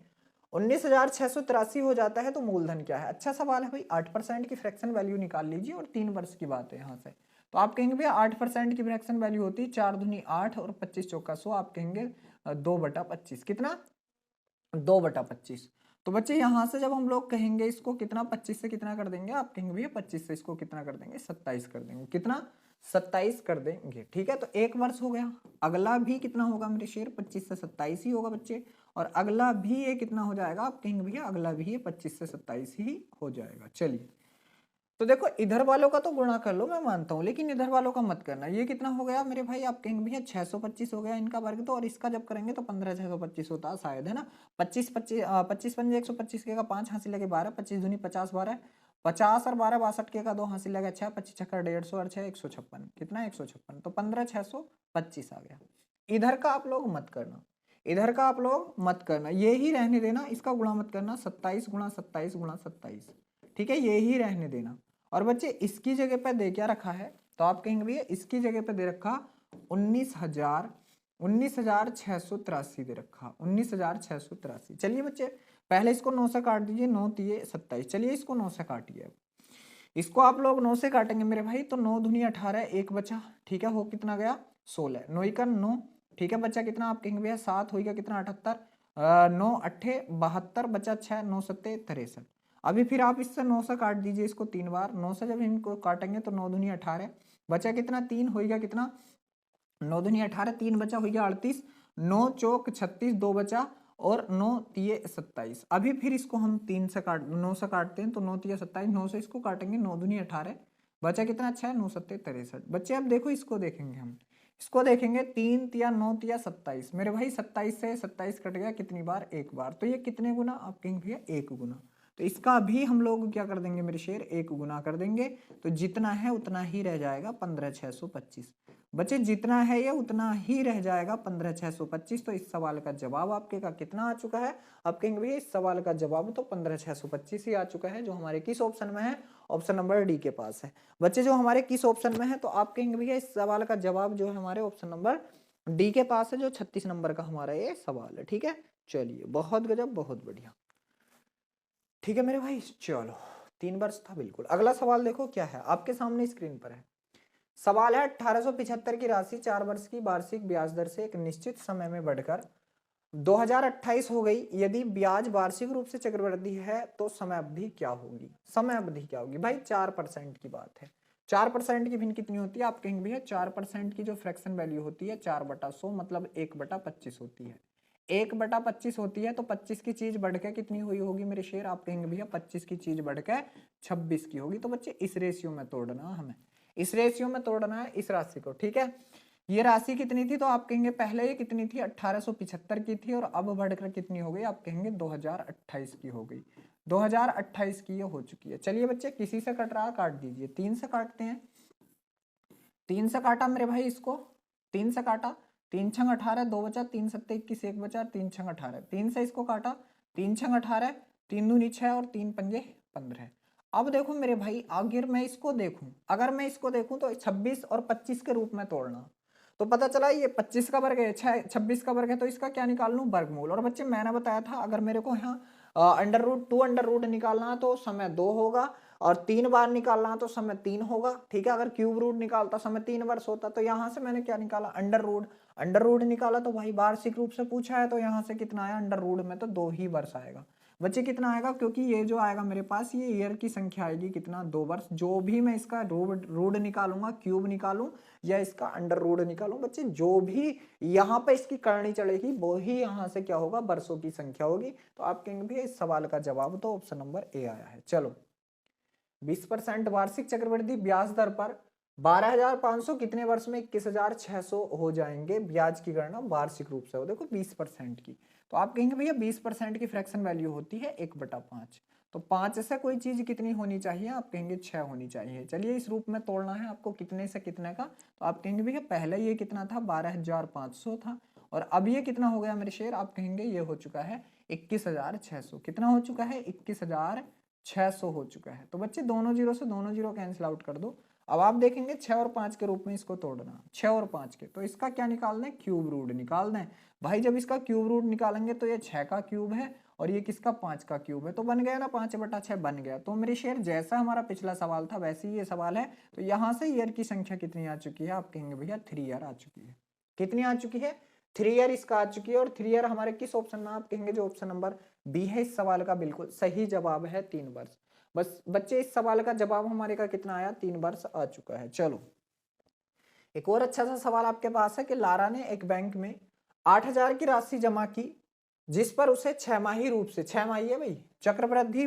19,683 हो जाता है, तो मूलधन क्या है? अच्छा सवाल है भाई। 8% की फ्रैक्शन वैल्यू निकाल लीजिए, और 3 वर्ष की बात है यहाँ से। तो आप कहेंगे भैया 8% की फ्रैक्शन वैल्यू होती है 4 दूनी 8 और 25 चौका 100, आप कहेंगे 2/25। कितना? 2/25। तो बच्चे यहां से जब हम लोग कहेंगे इसको कितना, 25 से कितना कर देंगे? आप कहेंगे भैया 25 से इसको कितना कर देंगे? 27 कर देंगे। कितना? 27 कर देंगे। ठीक है, तो 1 वर्ष हो गया। अगला भी कितना होगा मेरे शेर? 25 से 27 ही होगा बच्चे। और अगला भी ये कितना हो जाएगा? आप कहेंगे भैया अगला भी ये 25 से 27 ही हो जाएगा। चलिए तो देखो इधर वालों का तो गुणा कर लो, मैं मानता हूं, लेकिन इधर वालों का मत करना। ये कितना हो गया मेरे भाई? आप कहेंगे भैया 625 हो गया इनका वर्ग, तो और इसका जब करेंगे तो 15,625 होता है शायद, है ना। 25 25 25 पंजे 125 के का 5 हासिल लगे 12, 25 दूनी 50, 12 50 और 12 62 के का 2 हासिल लगे 6, 25 छक्का 150 और 6 156। कितना? 156। तो 15,625 आ गया। इधर का आप लोग मत करना, इधर का आप लोग मत करना, ये ही रहने देना, इसका गुणा मत करना। 27 गुणा 27 गुणा 27, ठीक है, ये ही रहने देना। और बच्चे इसकी जगह पे दे क्या रखा है? तो आप कहेंगे भैया इसकी जगह पे दे रखा 19,683 दे रखा, 19,683। चलिए बच्चे पहले इसको 9 से काट दीजिए, 9 तिये 27। चलिए इसको 9 से काटिए। इसको आप लोग 9 से काटेंगे मेरे भाई, तो 9 दूनी 18, एक बचा। ठीक है, हो कितना गया? 16। 9 का 9, ठीक है, बच्चा कितना? आप कहेंगे भैया 7 हो गया। कितना? 78। 9 अट्ठे 72, बचा 6, 9 सत्ते 63। अभी फिर आप इससे 9 से काट दीजिए इसको 3 बार। 9 से जब इनको काटेंगे तो 9 दूनी 18, बचा कितना? 3 हो गया। कितना? 9 दूनी 18, 3 बचा हो गया 38, 9 चौक 36, 2 बचा, और 9 तिये 27। अभी फिर इसको हम 3 से 9 से काटते हैं, तो 9 तिये 27, 9 से इसको काटेंगे 9 दूनी 18, बचा कितना? 6, 9 सत्ते 63। बच्चे अब देखो इसको देखेंगे हम, इसको देखेंगे 3 तिया 9 तिया 27। मेरे भाई 27 से 27 कट गया कितनी बार? 1 बार। तो ये कितने गुना? आप कहेंगे भैया 1 गुना। तो इसका भी हम लोग क्या कर देंगे मेरे शेर? 1 गुना कर देंगे। तो जितना है उतना ही रह जाएगा 15,625। बच्चे जितना है ये उतना ही रह जाएगा 15,625। तो इस सवाल का जवाब आपके का कितना आ चुका है? आप कहेंगे भैया इस सवाल का जवाब तो 15,625 ही आ चुका है, जो हमारे किस ऑप्शन में है? ऑप्शन नंबर डी के पास है। बच्चे जो हमारे किस ऑप्शन में है? तो आप कहेंगे भैया इस सवाल का जवाब जो है हमारे ऑप्शन नंबर डी के पास है, जो 36 नंबर का हमारा ये सवाल है। ठीक है, चलिए बहुत गजब, बहुत बढ़िया। ठीक है मेरे भाई, चलो 3 वर्ष था बिल्कुल। अगला सवाल देखो क्या है, आपके सामने स्क्रीन पर है। सवाल है 1875 की राशि 4 वर्ष की वार्षिक ब्याज दर से एक निश्चित समय में बढ़कर 2028 हो गई। यदि ब्याज वार्षिक रूप से चक्रवृद्धि है तो समय अवधि क्या होगी? समय अवधि क्या होगी भाई? 4% की बात है। 4% की भिन्न कितनी होती है? आप कहेंगे भैया 4% की जो फ्रैक्शन वैल्यू होती है 4/100, मतलब 1/25 होती है। 1/25 होती है, तो 25 की चीज बढ़ के कितनी हुई होगी मेरे शेर? आप कहेंगे भैया 25 की चीज बढ़ के 26 की होगी। तो बच्चे इस रेशियो में तोड़ना हमें, इस रेशियो में तोड़ना है इस राशि को। ठीक है, ये राशि कितनी थी, तो आप कहेंगे पहले ये कितनी थी 1875 की थी और अब बढ़कर कितनी हो गई, आप कहेंगे 2028 की हो गई। 2028 की ये हो चुकी है। चलिए बच्चे, किसी से कट रहा काट दीजिए, 3 से काटते हैं। 3 से काटा मेरे भाई इसको, 3 से काटा, 3 छंग 18, 2 बचा, 3 सत्ते 21, 1 बचा, 3 छंग 18, 3 से इसको काटा, 3 छंग 18, 3 दूनी 6 और 3 पंजे 15। अब देखो मेरे भाई, अगर मैं इसको देखूं, तो 26 और 25 के रूप में तोड़ना, तो पता चला ये 25 का वर्ग है, 26 का वर्ग है, तो इसका क्या निकाल लूं, वर्गमूल। और बच्चे मैंने बताया था अगर मेरे को यहाँ अंडर रूट निकालना है तो समय 2 होगा, और 3 बार निकालना है तो समय 3 होगा, ठीक है। अगर क्यूब रूट निकालता समय 3 वर्ष होता, तो यहाँ से मैंने क्या निकाला, अंडर रूट निकाला, तो भाई वार्षिक रूप से पूछा है, तो यहाँ से कितना आया अंडर रूट में, तो 2 ही वर्ष आएगा। बच्चे कितना आएगा, क्योंकि ये जो आएगा मेरे पास ये ईयर की संख्या आएगी कितना, 2 वर्ष। जो भी मैं इसका रूट निकालूंगा, क्यूब निकालूं या इसका अंडर रूट निकालूं, बच्चे जो भी यहाँ पे इसकी करनी चढ़ेगी वो ही यहाँ से क्या होगा, वर्षों की संख्या होगी। तो आप कहेंगे भैया इस सवाल का जवाब तो ऑप्शन नंबर ए आया है। चलो, 20% वार्षिक चक्रवृद्धि ब्याज दर पर 12,500 कितने वर्ष में 21,600 हो जाएंगे, ब्याज की गणना वार्षिक रूप से हो। देखो 20% की, तो आप कहेंगे भैया 20% की फ्रैक्शन वैल्यू होती है 1/5, तो 5 से कोई चीज कितनी होनी चाहिए, आप कहेंगे 6 होनी चाहिए। चलिए इस रूप में तोड़ना है आपको कितने से कितने का, तो आप कहेंगे भैया पहले ये कितना था, 12,500 था, और अब ये कितना हो गया मेरे शेर, आप कहेंगे ये हो चुका है 21,600। कितना हो चुका है, 21,600 हो चुका है। तो बच्चे दोनों जीरो से दोनों जीरो कैंसिल आउट कर दो। अब आप देखेंगे 6 और 5 के रूप में इसको तोड़ना, 6 और 5 के, तो इसका क्या निकालना है, क्यूब रूट निकालना है। भाई जब इसका क्यूब रूट निकालेंगे तो ये 6 का क्यूब है और ये किसका, 5 का क्यूब है, तो बन गया ना 5/6 बन गया। तो मेरे शेर जैसा हमारा पिछला सवाल था वैसे ही ये सवाल है। तो यहाँ से ईयर की संख्या कितनी आ चुकी है, आप कहेंगे भैया 3 ईयर आ चुकी है। कितनी आ चुकी है, 3 ईयर इसका आ चुकी है। और 3 ईयर हमारे किस ऑप्शन में, आप कहेंगे जो ऑप्शन नंबर बी है इस सवाल का बिल्कुल सही जवाब है, 3 वर्ष। बस बच्चे इस सवाल का जवाब हमारे का कितना आया, 3 वर्ष आ चुका है। चलो एक और अच्छा सा सवाल आपके पास है कि लारा ने एक बैंक में 8,000 की राशि जमा की, जिस पर उसे 6 रूप से, 6 माही है भाई, चक्रवृद्धि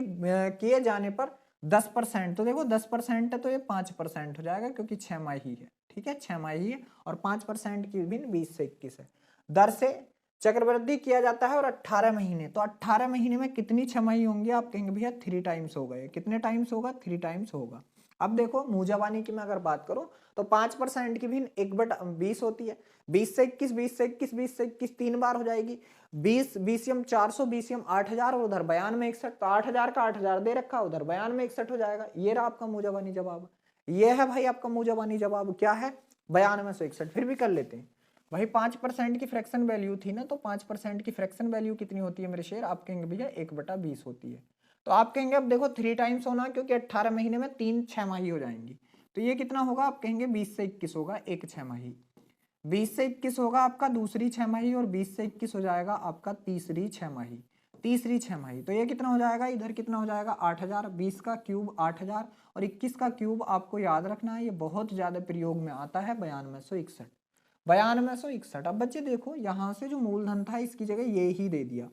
किए जाने पर 10%, तो देखो 10% है तो ये 5% हो जाएगा क्योंकि 6 माही है, ठीक है, 6 माही है, और 5% की भिन्न 20 से 21 है। दर से चक्रवृद्धि किया जाता है और 18 महीने, तो 18 महीने में कितनी 6 माही होंगी, आप कहेंगे भैया 3 टाइम्स होगा। ये कितने टाइम्स होगा, 3 टाइम्स होगा। अब देखो मूजाबानी की मैं अगर बात करूं तो 5% की भिन्न 1/20 होती है, 20 से 21, 20 से 21, 20 से 21 3 बार हो जाएगी, 20 बीसीएम 400, बीसीएम 8,000 और उधर 9261, तो 8,000 का 8,000 दे रखा, उधर 9261 हो जाएगा। ये रहा आपका मूजाबानी जवाब, ये है भाई आपका मूजाबानी जवाब, क्या है, 9261। फिर भी कर लेते हैं भाई, 5% की फ्रैक्शन वैल्यू थी ना, तो 5% की फ्रैक्शन वैल्यू कितनी होती है मेरे शेर, आप कहेंगे भैया 1/20 होती है। तो आप कहेंगे अब देखो 3 टाइम्स होना, क्योंकि 18 महीने में 3 6 माही हो जाएंगी, तो ये कितना होगा, आप कहेंगे 20 से 21 होगा, एक 6 माही, 20 से 21 होगा आपका दूसरी 6 माही, और 20 से 21 हो जाएगा आपका तीसरी 6 माही, तीसरी 6 माही। तो ये कितना हो जाएगा, इधर कितना हो जाएगा 8,000, 20 का क्यूब 8,000 और 21 का क्यूब आपको याद रखना है, ये बहुत ज्यादा प्रयोग में आता है, 9261, 9261। अब बच्चे देखो यहाँ से जो मूलधन था इसकी जगह ये ही दे दिया,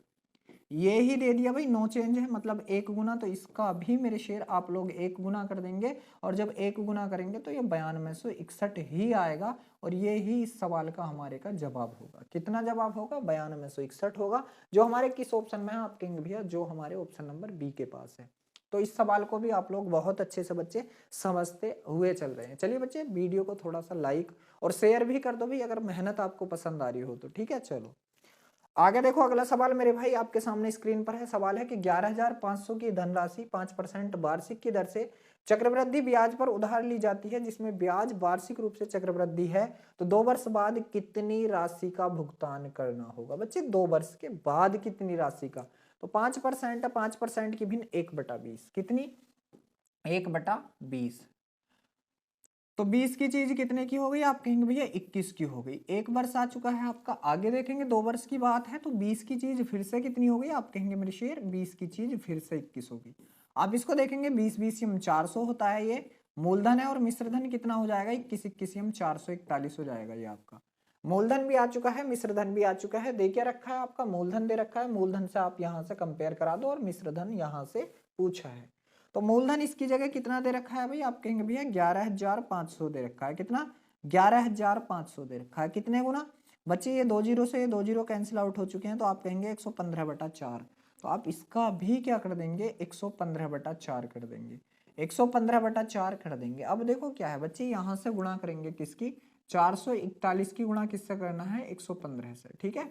ये ही दे दिया भाई, नो चेंज है, मतलब 1 गुना, तो इसका भी मेरे शेर आप लोग 1 गुना कर देंगे, और जब 1 गुना करेंगे तो ये 9261 ही आएगा, और ये ही इस सवाल का हमारे का जवाब होगा। कितना जवाब होगा, 9261 होगा, जो हमारे किस ऑप्शन में है, आप कहेंगे भैया जो हमारे ऑप्शन नंबर बी के पास है। तो इस सवाल को भी आप लोग बहुत अच्छे से बच्चे समझते हुए चल रहे हैं। चलिए बच्चे वीडियो को थोड़ा सा लाइक और शेयर भी कर दो भाई, अगर मेहनत आपको पसंद आ रही हो तो, ठीक है। चलो आगे देखो, अगला सवाल मेरे भाई आपके सामने स्क्रीन पर है। सवाल है कि 11,500 की धनराशि 5% वार्षिक की दर से चक्रवृद्धि ब्याज पर उधार ली जाती है, जिसमें ब्याज वार्षिक रूप से चक्रवृद्धि है, तो 2 वर्ष बाद कितनी राशि का भुगतान करना होगा। बच्चे 2 वर्ष के बाद कितनी राशि का, तो 5% है, 5% की भिन्न 1/20, कितनी 1/20, तो 20 की चीज कितने की हो गई, आप कहेंगे भैया 21 की हो गई। 1 वर्ष आ चुका है आपका। आगे देखेंगे 2 वर्ष की बात है, तो 20 की चीज फिर से कितनी हो गई, आप कहेंगे मेरे शेर 20 की चीज फिर से 21 होगी। आप इसको देखेंगे 20 20 400 होता है, ये मूलधन है, और मिश्रधन कितना हो जाएगा, 21 21 441 हो जाएगा। ये आपका मूलधन भी आ चुका है, मिश्रधन भी आ चुका है, दे क्या रखा है आपका, मूलधन दे रखा है, मूलधन से आप यहाँ से कंपेयर करा दो, और मिश्रधन यहाँ से पूछा है। तो मूलधन इसकी जगह कितना दे रखा है भाई, आप कहेंगे भैया 11,500 दे रखा है, कितना 11,500 दे रखा है। कितने गुना बच्चे, ये 2 जीरो से ये 2 जीरो कैंसिल आउट हो चुके हैं, तो आप कहेंगे 115/4। तो आप इसका भी क्या कर देंगे, 115/4 कर देंगे, 115/4 कर देंगे। अब देखो क्या है बच्चे, यहाँ से गुणा करेंगे किसकी, 441 की गुणा किससे करना है, 115 से, ठीक है।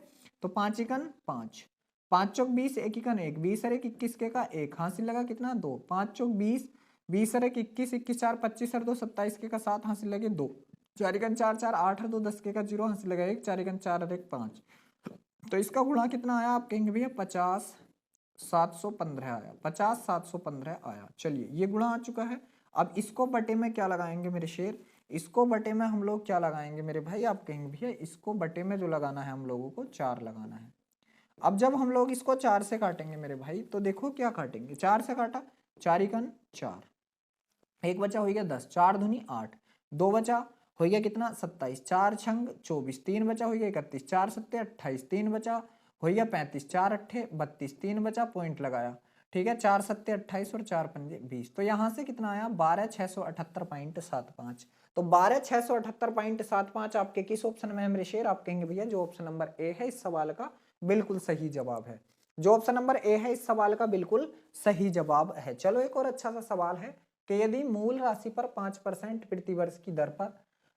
तो 5 एकन 5, 5 चौक 20, 1 एकन 1, 20 और 1 21 के का 1, हासिल लगा कितना 2, 5 चौक 20, 20 और 1 21, 21 4 25 और 2 27 के का 7, हासिल लगे 2, 4 एकन 4 4, 8 और 2 10 के का 0, हासिल लगा 1, 4 एकन 4 और 1 5। तो इसका गुणा कितना आया, आप कहेंगे भैया 50,715 आया, 50,715 आया। चलिए ये गुणा आ चुका है। अब इसको बटे में क्या लगाएंगे मेरे शेर, इसको बटे में हम लोग क्या लगाएंगे मेरे भाई, आप कहेंगे भैया इसको बटे में जो लगाना है हम लोगों को 4 लगाना है। अब जब हम लोग इसको 4 से काटेंगे मेरे भाई, तो देखो क्या काटेंगे, 4 से काटा, 4 एकन 4, एक बचा हो गया 10, 4 दूनी 8, 2 बचा हो गया कितना 27, 4 छंग 24, 3 बचा हो गया 31, 4 सत्ते 28, 3 बचा हो गया 35, 4 अट्ठे 32, 3 बचा पॉइंट लगाया, ठीक है, 4 सत्ते 28 और 4 पंजे 20। तो यहाँ से कितना आया 12,678.75। तो 12,678.75 आपके किस ऑप्शन में है मेरे शेर, आप कहेंगे भैया जो ऑप्शन नंबर ए है इस सवाल का बिल्कुल सही जवाब है, जो ऑप्शन नंबर ए है इस सवाल का बिल्कुल सही जवाब है। चलो एक और अच्छा सा सवाल है कि यदि मूल राशि पर 5% प्रति वर्ष की दर पर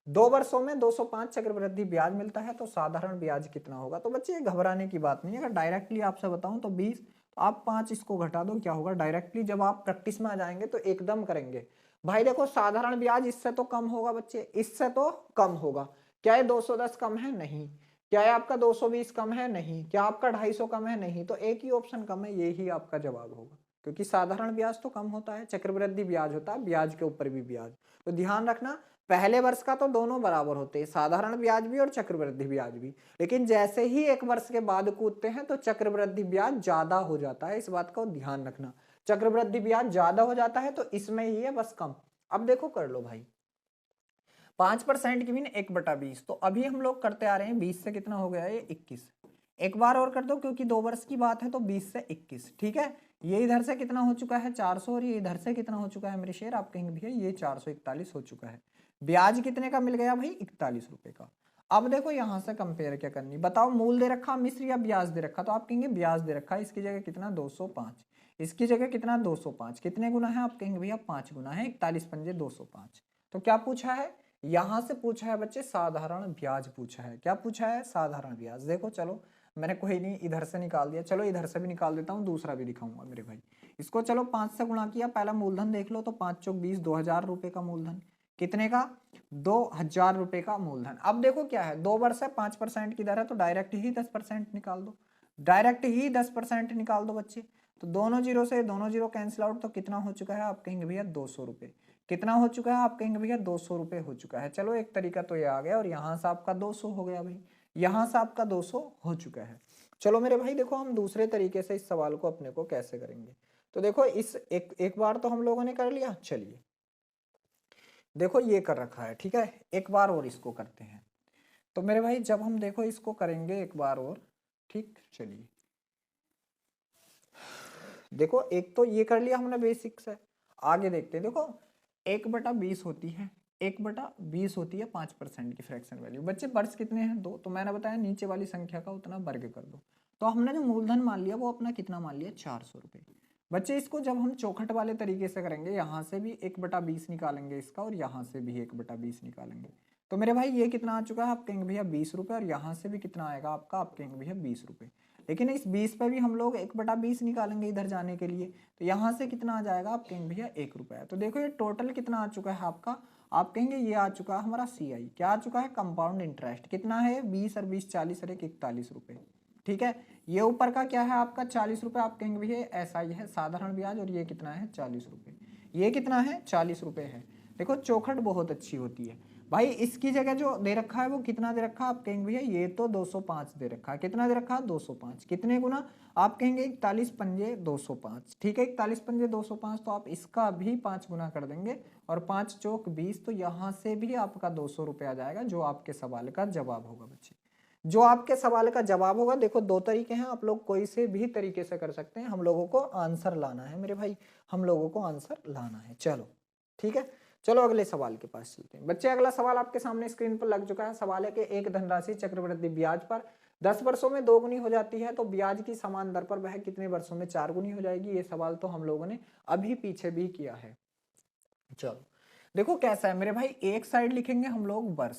2 वर्षों में 205 चक्रवृद्धि ब्याज मिलता है तो साधारण ब्याज कितना होगा। तो बच्चे घबराने की बात नहीं है, अगर डायरेक्टली आपसे बताऊं तो 20, तो आप 5 इसको घटा दो, क्या होगा, डायरेक्टली जब आप प्रैक्टिस में आ जाएंगे तो एकदम करेंगे। भाई देखो साधारण ब्याज इससे तो कम होगा बच्चे, इससे तो कम होगा। क्या ये 210 कम है, नहीं। क्या ये आपका 220 कम है, नहीं। क्या आपका 250 कम है, नहीं। तो एक ही ऑप्शन कम है, यही आपका जवाब होगा, क्योंकि साधारण ब्याज तो कम होता है, चक्रवृद्धि ब्याज होता है, ब्याज के ऊपर भी ब्याज। तो ध्यान रखना पहले वर्ष का तो दोनों बराबर होते हैं, साधारण ब्याज भी और चक्रवृद्धि ब्याज भी, लेकिन जैसे ही एक वर्ष के बाद कूदते हैं तो चक्रवृद्धि ब्याज ज्यादा हो जाता है, इस बात का ध्यान रखना। चक्रवृद्धि ब्याज ज्यादा हो जाता है तो इसमें ही है बस कम। अब देखो कर लो भाई, 5% की मीन 1/20, तो अभी हम लोग करते आ रहे हैं 20 से कितना हो गया है 21, एक बार और कर दो क्योंकि 2 वर्ष की बात है, तो 20 से 21, ठीक है। ये इधर से कितना हो चुका है 400 और ये इधर से कितना हो चुका है मेरे शेर, आप कहेंगे भैया ये 441 हो चुका है। ब्याज कितने का मिल गया भाई, 41 रुपए का। अब देखो यहां से कंपेयर क्या करनी, बताओ मूल दे रखा मिश्र या ब्याज दे रखा, तो आप कहेंगे ब्याज दे रखा, इसकी जगह कितना 205, इसकी जगह कितना 205, कितने गुना है, आप कहेंगे भैया 5 गुना है, 41 पंजे 205। तो क्या पूछा है, यहां से पूछा है बच्चे साधारण ब्याज पूछा है। क्या पूछा है, साधारण ब्याज। देखो चलो मैंने कोई नहीं इधर से निकाल दिया, चलो इधर से भी निकाल देता हूँ, दूसरा भी दिखाऊंगा मेरे भाई। इसको चलो 5 से गुणा किया, पहला मूलधन देख लो, तो 5 चौक 20, 2000 रुपए का मूलधन, कितने का 2000 रुपए का मूलधन। अब देखो क्या है 2 वर्ष है, 5% की दर है, तो डायरेक्ट ही 10% निकाल दो, डायरेक्ट ही 10% निकाल दो बच्चे। तो दोनों जीरो से दोनों जीरो कैंसिल आउट, तो कितना हो चुका है, आप कहेंगे भैया 200 रुपए। कितना हो चुका है, आप कहेंगे भैया 200 रुपए हो चुका है। चलो एक तरीका तो ये आ गया, और यहाँ से आपका 200 हो गया भाई, यहाँ से आपका 200 हो चुका है। चलो मेरे भाई देखो हम दूसरे तरीके से इस सवाल को अपने को कैसे करेंगे। तो देखो इस एक बार तो हम लोगों ने कर लिया, चलिए देखो ये कर रखा है, ठीक है, एक बार और इसको करते हैं। तो मेरे भाई जब हम देखो इसको करेंगे एक बार और, ठीक, चलिए देखो एक तो ये कर लिया हमने बेसिक से, आगे देखते हैं। देखो 1/20 होती है, 1/20 होती है 5% की फ्रैक्शन वैल्यू। बच्चे वर्ष कितने हैं 2, तो मैंने बताया नीचे वाली संख्या का उतना वर्ग कर दो। तो हमने जो मूलधन मान लिया वो अपना कितना मान लिया 400 रुपये। बच्चे इसको जब हम चौखट वाले तरीके से करेंगे, यहाँ से भी 1/20 निकालेंगे इसका, और यहाँ से भी 1/20 निकालेंगे, तो मेरे भाई ये कितना आ चुका है, आप कहेंगे भैया 20 रुपये, और यहाँ से भी कितना आएगा आपका, आप कहेंगे भैया 20 रुपये। लेकिन इस 20 पे भी हम लोग 1/20 निकालेंगे इधर जाने के लिए, तो यहाँ से कितना आ जाएगा, आप कहेंगे भैया 1 रुपया। तो देखो ये टोटल कितना आ चुका है आपका, आप कहेंगे ये आ चुका है हमारा CI, क्या आ चुका है, कंपाउंड इंटरेस्ट। कितना है 20 और 20 40 और 41 रुपये, ठीक है। ये ऊपर का क्या है आपका 40 रुपये, आप कहेंगे भैया SI है साधारण ब्याज, और ये कितना है 40 रुपये, ये कितना है 40 रुपये है। देखो चौखट बहुत अच्छी होती है भाई। इसकी जगह जो दे रखा है वो कितना दे रखा है, आप कहेंगे भैया ये तो 205 दे रखा है। कितना दे रखा है 205, कितने गुना, आप कहेंगे 41 पंजे 205, ठीक है, 41 पंजे 205, तो आप इसका भी 5 गुना कर देंगे, और 5 चौक 20, तो यहाँ से भी आपका 200 रुपये आ जाएगा, जो आपके सवाल का जवाब होगा बच्चे, जो आपके सवाल का जवाब होगा। देखो 2 तरीके हैं, आप लोग कोई से भी तरीके से कर सकते हैं, हम लोगों को आंसर लाना है मेरे भाई, हम लोगों को आंसर लाना है। चलो ठीक है, चलो अगले सवाल के पास चलते हैं बच्चे। अगला सवाल आपके सामने स्क्रीन पर लग चुका है। सवाल है कि एक धनराशि चक्रवृद्धि ब्याज पर 10 वर्षों में 2 गुनी हो जाती है तो ब्याज की समान दर पर वह कितने वर्षों में 4 गुनी हो जाएगी। ये सवाल तो हम लोगों ने अभी पीछे भी किया है। चलो देखो कैसा है मेरे भाई, एक साइड लिखेंगे हम लोग वर्ष,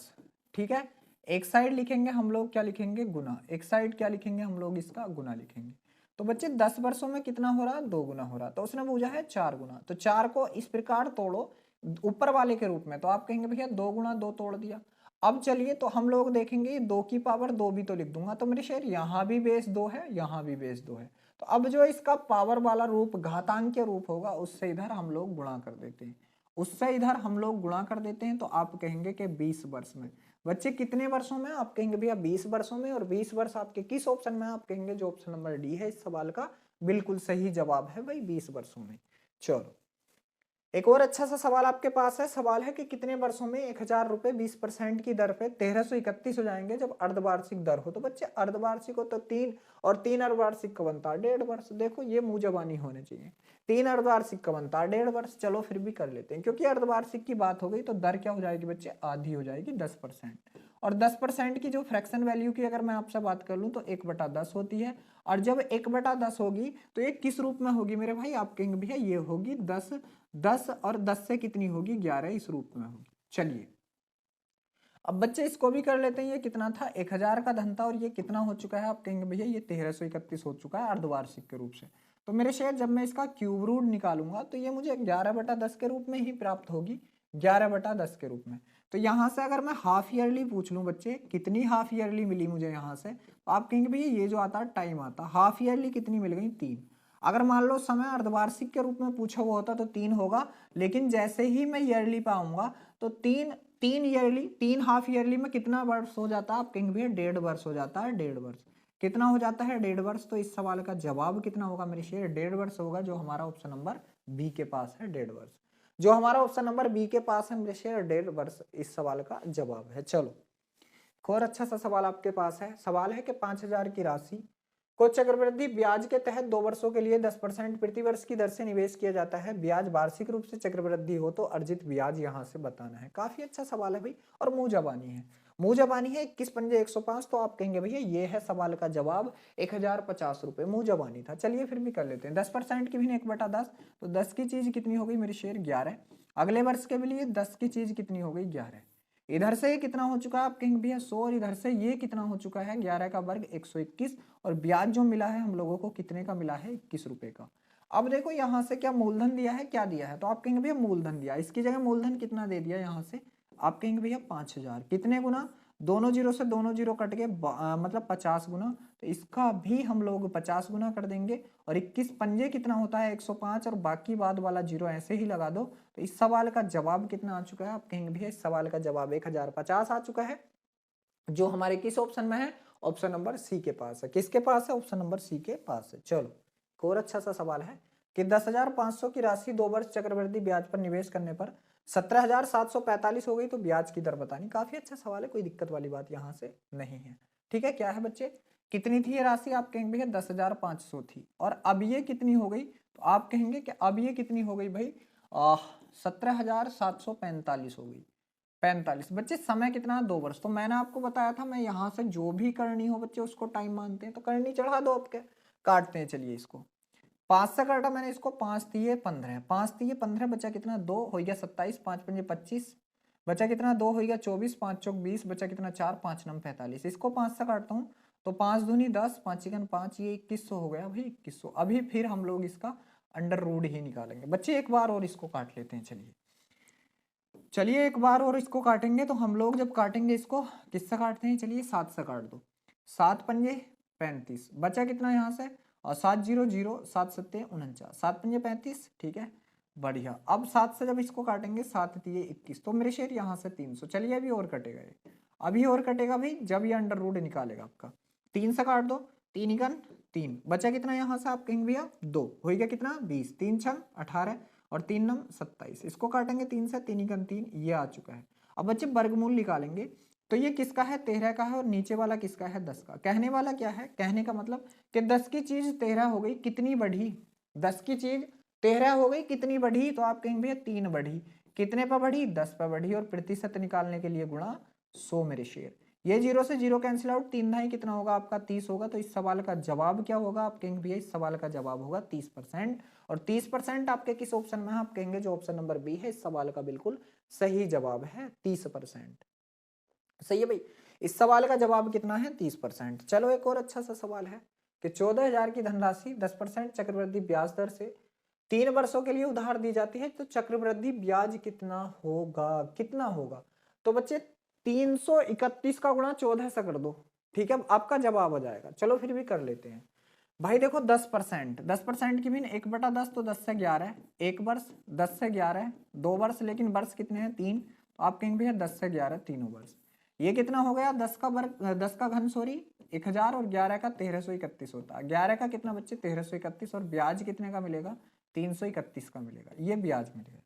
ठीक है, एक साइड लिखेंगे हम लोग क्या लिखेंगे गुना, एक साइड क्या लिखेंगे हम लोग इसका गुना लिखेंगे। तो बच्चे 10 वर्षों में कितना हो रहा, 2 गुना हो रहा, तो उसने पूछा है 4 गुना। तो 4 को इस प्रकार तोड़ो ऊपर वाले के रूप में, तो आप कहेंगे भैया 2 गुना 2 तोड़ दिया। अब चलिए तो हम लोग देखेंगे 2 की पावर 2 भी तो लिख दूंगा, तो मेरे शेर यहाँ भी बेस 2 है, यहाँ भी बेस 2 है। तो अब जो इसका पावर वाला रूप घातांकीय रूप होगा उससे इधर हम लोग गुणा कर देते हैं, उससे इधर हम लोग गुणा कर देते हैं। तो आप कहेंगे कि 20 वर्ष में। बच्चे कितने वर्षों में, आप कहेंगे भैया 20 वर्षों में। और 20 वर्ष आपके किस ऑप्शन में, आप कहेंगे जो ऑप्शन नंबर डी है इस सवाल का बिल्कुल सही जवाब है भाई, 20 वर्षों में। चलो एक और अच्छा सा सवाल आपके पास है। सवाल है कि कितने वर्षों में 1000 रुपए 20% की दर पे 1331 हो जाएंगे जब अर्धवार्षिक दर हो। तो बच्चे अर्धवार्षिक हो तो 3 और 3 अर्धवार्षिक का बनता है 1.5 वर्ष। देखो ये मुंह जबानी होने चाहिए, 3 अर्धवार्षिक का बनता है 1.5 वर्ष। चलो फिर भी कर लेते हैं, क्योंकि अर्धवार्षिक की बात हो गई तो दर क्या हो जाएगी बच्चे, आधी हो जाएगी 10%। और 10% की जो फ्रैक्शन वैल्यू की अगर मैं आपसे बात कर लूं तो 1/10 होती है। और जब 1/10 होगी तो ये किस रूप में होगी मेरे भाई, आप कहेंगे भैया ये होगी 10, 10 और 10 से कितनी होगी 11, इस रूप में होगी। चलिए अब बच्चे इसको भी कर लेते हैं। ये कितना था, 1000 का धन था और ये कितना हो चुका है, आप कहेंगे भैया ये 1331 हो चुका है अर्धवार्षिक के रूप से। तो मेरे शेयर जब मैं इसका क्यूब रूट निकालूंगा तो ये मुझे 11/10 के रूप में ही प्राप्त होगी, 11/10 के रूप में। तो यहाँ से अगर मैं हाफ ईयरली पूछ लूँ बच्चे, कितनी हाफ ईयरली मिली मुझे यहाँ से, तो आप कहेंगे भैया ये जो आता है टाइम आता, हाफ ईयरली कितनी मिल गई, 3। अगर मान लो समय अर्धवार्षिक के रूप में पूछा हुआ होता तो 3 होगा, लेकिन जैसे ही मैं ईयरली पे आऊंगा तो 3 ईयरली, 3 हाफ ईयरली में कितना वर्ष हो जाता है, आप कहेंगे भैया 1.5 वर्ष हो जाता है, 1.5 वर्ष। कितना हो जाता है, 1.5 वर्ष। तो इस सवाल का जवाब कितना होगा मेरे शेर, 1.5 वर्ष होगा, जो हमारा ऑप्शन नंबर बी के पास है 1.5 वर्ष। जो हमारा ऑप्शन नंबर बी के पास है मेरे शेर 1.5 वर्ष इस सवाल का जवाब है। चलो एक और अच्छा सा सवाल आपके पास है। सवाल है कि 5000 की राशि को चक्रवृद्धि ब्याज के तहत 2 वर्षों के लिए 10% प्रति वर्ष की दर से निवेश किया जाता है। ब्याज वार्षिक रूप से चक्रवृद्धि हो तो अर्जित ब्याज यहां से बताना है। काफी अच्छा सवाल है भाई, और मुंह जबानी है, मुंह जबानी है। 21 पंजे 105, तो आप कहेंगे भैया ये है सवाल का जवाब, 1050 रुपए मुंह जबानी था। चलिए फिर भी कर लेते हैं। 10% की भी 1/10, तो 10 की चीज कितनी हो गई मेरे शेर, 11। अगले वर्ष के लिए 10 की चीज कितनी हो गई, 11। इधर से ये कितना हो चुका है, आप कहेंगे भैया 100, और इधर से ये कितना हो चुका है, 11 का वर्ग 121। और ब्याज जो मिला है हम लोगों को कितने का मिला है, 21 रुपए का। अब देखो यहाँ से क्या मूलधन दिया है, क्या दिया है, तो आप कहेंगे भैया मूलधन दिया, इसकी जगह मूलधन कितना दे दिया यहाँ से, आप कहेंगे भैया 5000। कितने गुना, दोनों जीरो से दोनों जीरो कट के मतलब 50 गुना, तो इसका भी हम लोग 50 गुना कर देंगे। और 21 पंजे कितना होता है, 105, और बाकी बाद वाला जीरो ऐसे ही लगा दो। तो इस सवाल का जवाब कितना आ चुका है, आप कहेंगे भैया इस सवाल का जवाब 1050 आ चुका है, जो हमारे किस ऑप्शन में है, ऑप्शन नंबर सी के पास है। किसके पास है, ऑप्शन नंबर सी के पास है। चलो एक और अच्छा सा सवाल है कि 10,500 की राशि 2 वर्ष चक्रवृद्धि ब्याज पर निवेश करने पर 17,745 हो गई, तो ब्याज की दर बतानी। काफी अच्छा सवाल है, कोई दिक्कत वाली बात यहाँ से नहीं है। ठीक है, क्या है बच्चे, कितनी थी ये राशि, आप कहेंगे भैया 10,500 थी, और अब ये कितनी हो गई, तो आप कहेंगे कि अब ये कितनी हो गई भाई, 17,745 हो गई, 45। बच्चे समय कितना, 2 वर्ष। तो मैंने आपको बताया था मैं यहाँ से जो भी करनी हो बच्चे उसको टाइम मानते हैं, तो करनी चढ़ा दो आपके, काटते हैं। चलिए इसको 5 से काटा मैंने, इसको 5 दिए 15, 5 दिए 15, बचा कितना, 2 हो गया 27, 5 पंजे 25, बचा कितना, 2 हो गया 24, 5 चौक 20, बचा कितना 4, 5 नम 45। इसको 5 से काटता हूँ तो 5 दूनी 10, 5 चिकन 5, ये 2100 हो गया भाई, 2100। अभी फिर हम लोग इसका अंडर रूट ही निकालेंगे बच्चे, एक बार और इसको काट लेते हैं। चलिए एक बार और इसको काटेंगे, तो हम लोग जब काटेंगे इसको किससे काटते हैं, चलिए 7 से काट दो, 7 पंजे 35, बचा कितना यहाँ से, और 7 0 0, 7 सत्ते 49, 7 पंजे 35। ठीक है बढ़िया। अब 7 से जब इसको काटेंगे, 7 दिए 21, तो मेरे शेर यहाँ से 300। चलिए अभी और कटेगा, ये अभी और कटेगा भाई, जब ये अंडर रूट निकालेगा आपका। 3 से काट दो, 3 इकन 3, बचा कितना यहाँ से, आप कहेंगे भैया 2, हो गया कितना 20, 3 छंग 18, और 3 नम 27। इसको काटेंगे 3 से, 3 इकन 3, ये आ चुका है। अब बच्चे वर्गमूल निकालेंगे, तो ये किसका है, 13 का है, और नीचे वाला किसका है, 10 का। कहने वाला क्या है, कहने का मतलब कि 10 की चीज 13 हो गई, कितनी बढ़ी, 10 की चीज 13 हो गई, कितनी बढ़ी, तो आप कहेंगे भैया 3 बढ़ी। कितने पर बढ़ी, 10 पर बढ़ी, और प्रतिशत निकालने के लिए गुणा 100 मेरे शेर। ये 0 से 0 कैंसिल आउट, 3 ढाई कितना होगा आपका 30 होगा। तो इस सवाल का जवाब क्या होगा, आप कहेंगे भैया इस सवाल का जवाब होगा 30%। और 30% आपके किस ऑप्शन में है, आप कहेंगे जो ऑप्शन नंबर बी है इस सवाल का बिल्कुल सही जवाब है 30%। सही है भाई, इस सवाल का जवाब कितना है 30%। चलो एक और अच्छा सा सवाल है कि 14,000 की धनराशि 10% चक्रवृद्धि ब्याज दर से 3 वर्षों के लिए उधार दी जाती है, तो चक्रवृद्धि ब्याज कितना होगा, कितना होगा। तो बच्चे 331 का गुणा 14 से कर दो, ठीक है, आपका जवाब आ जाएगा। चलो फिर भी कर लेते हैं भाई। देखो 10% की मीन 1/10, तो 10 से 11, एक वर्ष 10 से 11, 2 वर्ष, लेकिन वर्ष कितने हैं 3, तो आप कहेंगे भैया 10 से 11 तीनों वर्ष। ये कितना हो गया 10 का वर्ग, 10 का घन सॉरी 1000, और 11 का 1331 होता है। 11 का कितना बच्चे 1331, और ब्याज कितने का मिलेगा 331 का मिलेगा, ये ब्याज मिलेगा।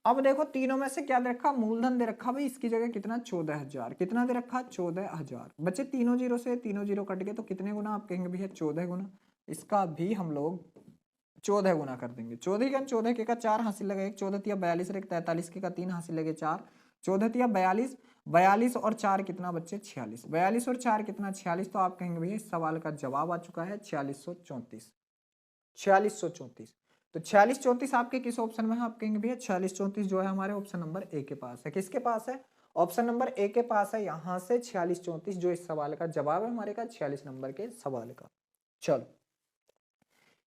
अब देखो तीनों में से क्या दे रखा, मूलधन दे रखा भाई, इसकी जगह कितना 14,000, कितना दे रखा 14,000। बच्चे तीनों जीरो से तीनों जीरो कट गए, तो कितने गुना, आप कहेंगे भैया 14 गुना। इसका भी हम लोग 14 गुना कर देंगे। 14 के का 4 हासिल लगे, 14 तिया 42, और 43 के का 3 हासिल लगे 4, 14 तिया 42, 42 और 4 कितना बच्चे 46, 42 और 4 कितना 46। तो आप कहेंगे भैया इस सवाल का जवाब आ चुका है 4634, 4634। तो 4634 आपके किस ऑप्शन में है, आप कहेंगे भैया 4634 जो है हमारे ऑप्शन नंबर ए के पास है। किसके पास है, ऑप्शन नंबर ए के पास है। यहां से 4634 जो इस सवाल का जवाब है हमारे का 46 नंबर के सवाल का। चलो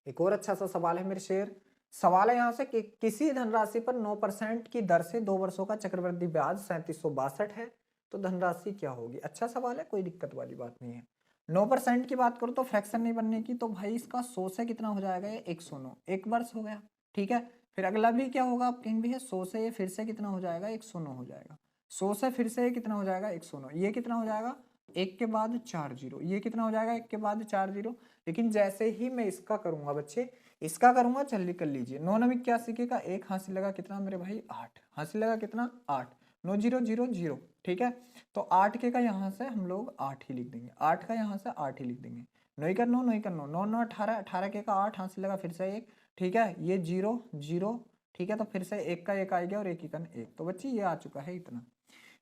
एक और अच्छा सा सवाल है मेरे शेर। सवाल है यहाँ से कि किसी धनराशि पर 9% की दर से 2 वर्षों का चक्रवृद्धि ब्याज 3762 है, तो धनराशि क्या होगी। अच्छा सवाल है, कोई दिक्कत वाली बात नहीं है। 9% की बात करो तो फ्रैक्शन नहीं बनने की, तो भाई इसका 100 से कितना हो जाएगा, ये 109, एक वर्ष हो गया, ठीक है। फिर अगला भी क्या होगा, आप कहेंगे भैया 100 से ये फिर से कितना हो जाएगा 109 हो जाएगा, 100 से फिर से ये कितना हो जाएगा 109, ये कितना हो जाएगा एक के बाद 4 जीरो, ये कितना हो जाएगा एक के बाद 4 जीरो। लेकिन जैसे ही मैं इसका करूंगा बच्चे, इसका करूंगा, जल्दी कर लीजिए, 9 9 81 के का एक हासिल लगा कितना मेरे भाई 8, हासिल लगा कितना 8, 9 0 0 0, ठीक है। तो 8 के का यहाँ से हम लोग 8 ही लिख देंगे, 8 का यहाँ से 8 ही लिख देंगे। 9 कर 9, 9 कर 9, 9 9 18, 18 के का 8 हासिल लगा फिर से 1, ठीक है, ये 0 0, ठीक है। तो फिर से एक का एक आ गया और एक ही का 1, तो बच्चे ये आ चुका है इतना,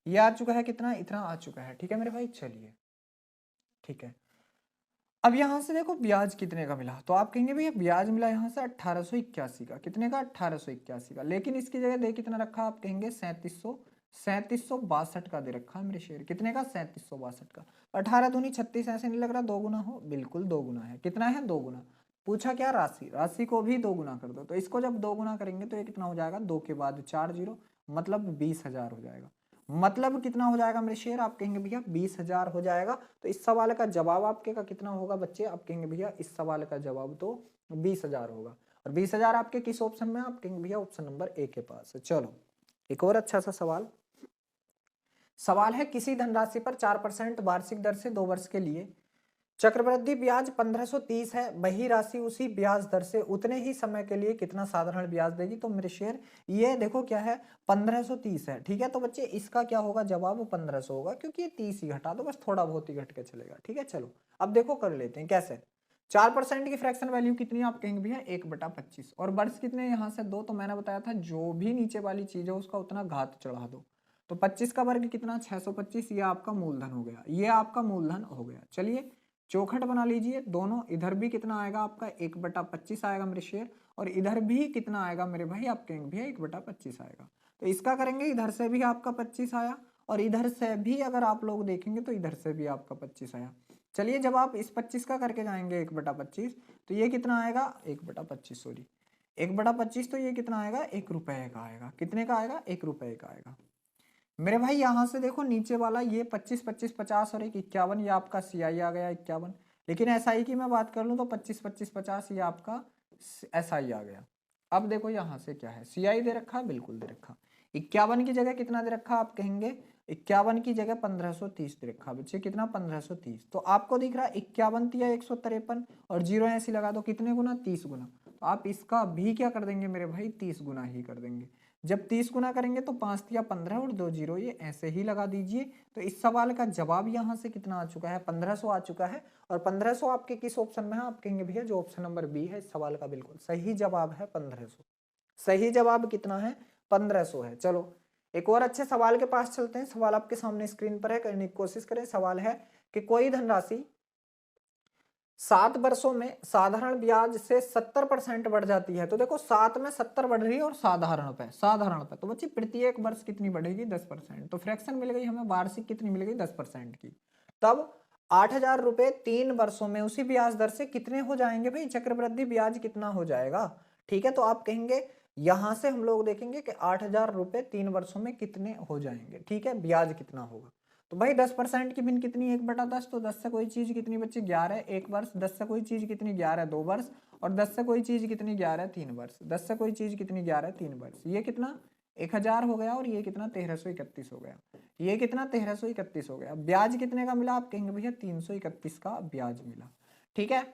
ये आ चुका है कितना, इतना आ चुका है, ठीक है मेरे भाई। चलिए ठीक है, अब यहां से देखो ब्याज कितने का मिला, तो आप कहेंगे भैया ब्याज मिला यहाँ से 1881 का, कितने का 1881 का। लेकिन इसकी जगह दे कितना रखा, आप कहेंगे 3762 का दे रखा है मेरे शेर, कितने का 3762 का। 18 दूनी 36, ऐसे नहीं लग रहा 2 गुना हो, बिल्कुल 2 गुना है। कितना है 2 गुना, पूछा क्या राशि, राशि को भी 2 गुना कर दो। तो इसको जब 2 गुना करेंगे तो ये कितना हो जाएगा, 2 के बाद 4 जीरो, मतलब 20,000 हो जाएगा। मतलब कितना हो जाएगा मेरे शेर, आप कहेंगे भैया 20,000 हो जाएगा। तो इस सवाल का जवाब आपके का कितना होगा बच्चे, आप कहेंगे भैया इस सवाल का जवाब तो 20,000 होगा। और 20,000 आपके किस ऑप्शन में, आप कहेंगे भैया ऑप्शन नंबर ए के पास है। चलो एक और अच्छा सा सवाल है किसी धनराशि पर 4% वार्षिक दर से 2 वर्ष के लिए चक्रवृद्धि ब्याज 1530 है, वही राशि उसी ब्याज दर से उतने ही समय के लिए कितना साधारण ब्याज देगी। तो मेरे शेर ये देखो क्या है 1530 है, ठीक है। तो बच्चे इसका क्या होगा जवाब 1500 होगा, क्योंकि ये 30 ही घटा दो बस, थोड़ा बहुत ही घट के चलेगा, ठीक है। चलो अब देखो कर लेते हैं कैसे। 4% की फ्रैक्शन वैल्यू कितनी है, आप कहेंगे भैया 1/25, और वर्ष कितने यहाँ से 2, तो मैंने बताया था जो भी नीचे वाली चीज है उसका उतना घात चढ़ा दो। तो 25 का वर्ग कितना 625, ये आपका मूलधन हो गया, ये आपका मूलधन हो गया। चलिए चौखट बना लीजिए दोनों, इधर भी कितना आएगा आपका 1/25 आएगा मेरे शेर, और इधर भी कितना आएगा मेरे भाई, आप कहेंगे भैया 1/25 आएगा। तो इसका करेंगे, इधर से भी आपका 25 आया, और इधर से भी अगर आप लोग देखेंगे तो इधर से भी आपका 25 आया। चलिए जब आप इस 25 का करके जाएंगे 1/25, तो ये कितना आएगा 1/25 सॉरी 1/25, तो ये कितना आएगा 1 रुपए का आएगा, कितने का आएगा 1 रुपए का आएगा मेरे भाई। यहां से देखो नीचे वाला ये 25 25 50 और 1 51, ये आपका सीआई आ गया 51। लेकिन एसआई की मैं बात कर लूं तो 25 25 50 ये आपका एसआई आ गया। अब देखो यहां से क्या है, सीआई दे रखा, बिल्कुल दे रखा। 51 की जगह कितना दे रखा, आप कहेंगे 51 की जगह 1530 दे रखा बच्चे, कितना 1530। तो आपको दिख रहा है 51 तिया 153, और 0 ऐसी लगा दो, कितने गुना 30 गुना। तो आप इसका भी क्या कर देंगे मेरे भाई 30 गुना ही कर देंगे। जब 30 गुना करेंगे तो 5 तिया 15 और 2 जीरो, ये ऐसे ही लगा दीजिए। तो इस सवाल का जवाब यहाँ से कितना आ चुका है 1500 आ चुका है। और 1500 आपके किस ऑप्शन में है, आप कहेंगे भैया जो ऑप्शन नंबर बी है इस सवाल का बिल्कुल सही जवाब है 1500। सही जवाब कितना है 1500 है। चलो एक और अच्छे सवाल के पास चलते हैं। सवाल आपके सामने स्क्रीन पर है, करने की कोशिश करें। सवाल है कि कोई धनराशि 7 वर्षों में साधारण ब्याज से 70% बढ़ जाती है। तो देखो 7 में 70 बढ़ रही है और साधारण पे तो बच्चे प्रत्येक वर्ष कितनी बढ़ेगी? 10%। तो फ्रैक्शन मिल गई हमें, वार्षिक कितनी मिल गई? 10% की। तब 8,000 रुपए 3 वर्षों में उसी ब्याज दर से कितने हो जाएंगे भाई? चक्रवृद्धि ब्याज कितना हो जाएगा? ठीक है, तो आप कहेंगे यहां से हम लोग देखेंगे कि 8,000 रुपए 3 वर्षों में कितने हो जाएंगे। ठीक है, ब्याज कितना होगा? तो भाई 10% की भिन्न कितनी? 1/10। तो 10 से कोई चीज कितनी बच्चे? 11 1 वर्ष। 10 से कोई चीज कितनी? 11 2 वर्ष। और 10 से कोई चीज कितनी? 11 3 वर्ष। 10 से कोई चीज कितनी? 11 3 वर्ष। ये कितना? 1000 हो गया। और ये कितना? 1331 हो गया। ये कितना? 1331 हो गया। ब्याज कितने का मिला? आप कहेंगे भैया 331 का ब्याज मिला। ठीक है,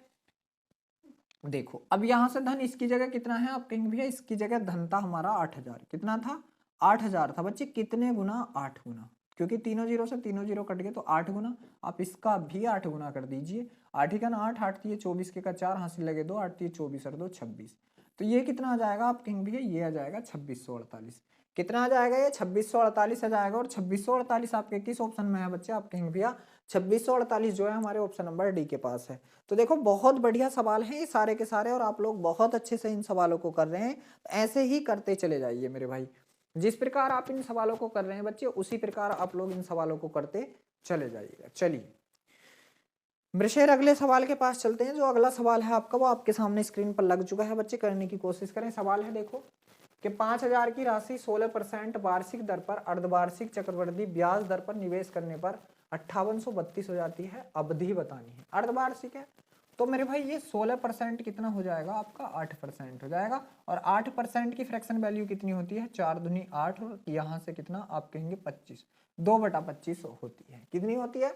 देखो अब यहां से धन इसकी जगह कितना है? आप कहेंगे भैया इसकी जगह धन था हमारा 8,000। कितना था? 8,000 था बच्चे। कितने गुना? 8 गुना, क्योंकि तीनों जीरो से तीनों जीरो कट गए तो 8 गुना। आप इसका भी 8 गुना कर दीजिए। 8 ही का ना 8, 8 दिए 24 के का 4, हासिल लगे 2, 8 दिए 24 और 2 26। तो ये कितना आ जाएगा? आप कहेंगे भैया ये आ जाएगा 2648। कितना आ जाएगा? ये 2648 आ जाएगा। और 2648 आपके किस ऑप्शन में है बच्चे? आप कहेंगे भैया 2648 जो है हमारे ऑप्शन नंबर डी के पास है। तो देखो बहुत बढ़िया सवाल है ये सारे के सारे, और आप लोग बहुत अच्छे से इन सवालों को कर रहे हैं। ऐसे ही करते चले जाइए मेरे भाई। जिस प्रकार आप इन सवालों को कर रहे हैं बच्चे, उसी प्रकार आप लोग इन सवालों को करते चले जाइएगा। चलिए मृषेर अगले सवाल के पास चलते हैं। जो अगला सवाल है आपका वो आपके सामने स्क्रीन पर लग चुका है बच्चे, करने की कोशिश करें। सवाल है देखो कि 5,000 की राशि 16% वार्षिक दर पर अर्धवार्षिक चक्रवृद्धि ब्याज दर पर निवेश करने पर 5832 हो जाती है। अवधि बतानी है। अर्धवार्षिक है तो मेरे भाई ये 16% कितना हो जाएगा? आपका 8% हो जाएगा। और 8% की फ्रैक्शन वैल्यू कितनी होती है? 4 दूनी 8। और यहाँ से कितना? आप कहेंगे 25। 2/25 होती है। कितनी होती है?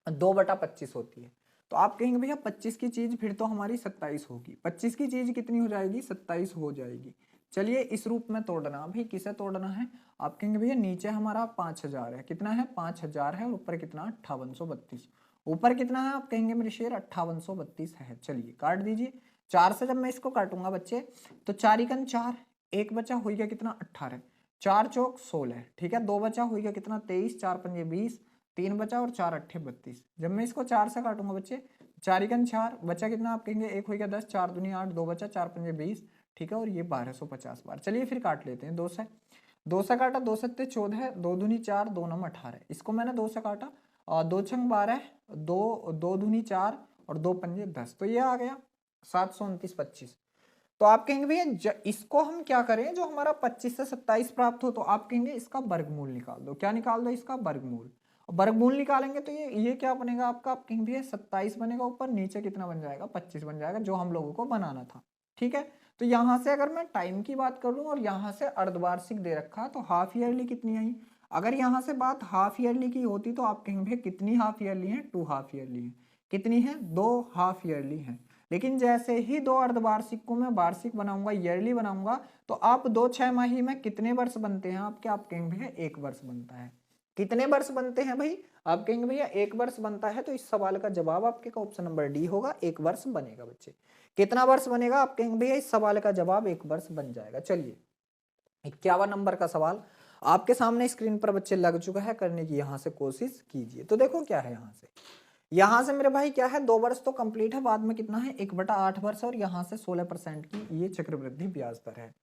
2/25 होती है। तो आप कहेंगे भैया 25 की चीज फिर तो हमारी 27 होगी। 25 की चीज कितनी हो जाएगी? 27 हो जाएगी। चलिए इस रूप में तोड़ना। भाई किसे तोड़ना है? आप कहेंगे भैया नीचे हमारा 5,000 है। कितना है? 5,000 है। और ऊपर कितना? 5832। ऊपर कितना है? आप कहेंगे मेरे शेर 5832 है। चलिए काट दीजिए। 4 से जब मैं इसको काटूंगा बच्चे तो 4 एकन 4, एक बचा हो गया कितना? 18। 4 चौक 16। ठीक है, 2 बचा हो गया कितना? 23। 4 पंजे 20। 3 बचा और 4 अट्ठे 32। जब मैं इसको 4 से काटूंगा बच्चे 4 एकन 4 बचा कितना? आप कहेंगे 1 हो गया 10। 4 दूनी 8, 2 बचा 4 पंजे 20। ठीक है, और ये 1250 बार। चलिए फिर काट लेते हैं 2 से। 2 से काटा, 2 सत्ते 14, 2 दूनी 4, 2 नम 18। इसको मैंने 2 से काटा और 2 छंग 12, 2 दूनी 4 और 2 पंजे 10। तो ये आ गया 729 25। तो आप कहेंगे भैया इसको हम क्या करें? जो हमारा 25 से 27 प्राप्त हो, तो आप कहेंगे इसका वर्गमूल निकाल दो। क्या निकाल दो? इसका वर्गमूल। वर्गमूल निकालेंगे तो ये क्या बनेगा आपका? आप कहेंगे भैया 27 बनेगा ऊपर, नीचे कितना बन जाएगा? 25 बन जाएगा, जो हम लोगों को बनाना था। ठीक है, तो यहां से अगर मैं टाइम की बात करूं और यहां से अर्धवार्षिक दे रखा, तो हाफ ईयरली कितनी आई? अगर यहां से बात हाफ ईयरली की होती तो आप कहेंगे कितनी हाफ ईयरली है? 2 हाफ ईयरली है। कितनी है? 2 हाफ ईयरली है। लेकिन जैसे ही 2 अर्धवार्षिक को मैं वार्षिक बनाऊंगा, ईयरली बनाऊंगा, तो आप 2 6 में कितने वर्ष बनते हैं आपके? आप कहेंगे भैया 1 वर्ष बनता है। कितने वर्ष बनते हैं भाई? आप कहेंगे भैया 1 वर्ष बनता है। तो इस सवाल का जवाब आपके का ऑप्शन नंबर डी होगा, 1 वर्ष बनेगा बच्चे। कितना वर्ष बनेगा? आप कहेंगे भैया इस सवाल का जवाब 1 वर्ष बन जाएगा। चलिए 51 नंबर का सवाल आपके सामने स्क्रीन पर बच्चे लग चुका है, करने की यहां से कोशिश कीजिए। तो देखो क्या है यहां से मेरे भाई क्या है? 2 वर्ष तो कंप्लीट है, बाद में कितना है? 1/8 वर्ष। और यहाँ से 16% की ये चक्रवृद्धि ब्याज दर है।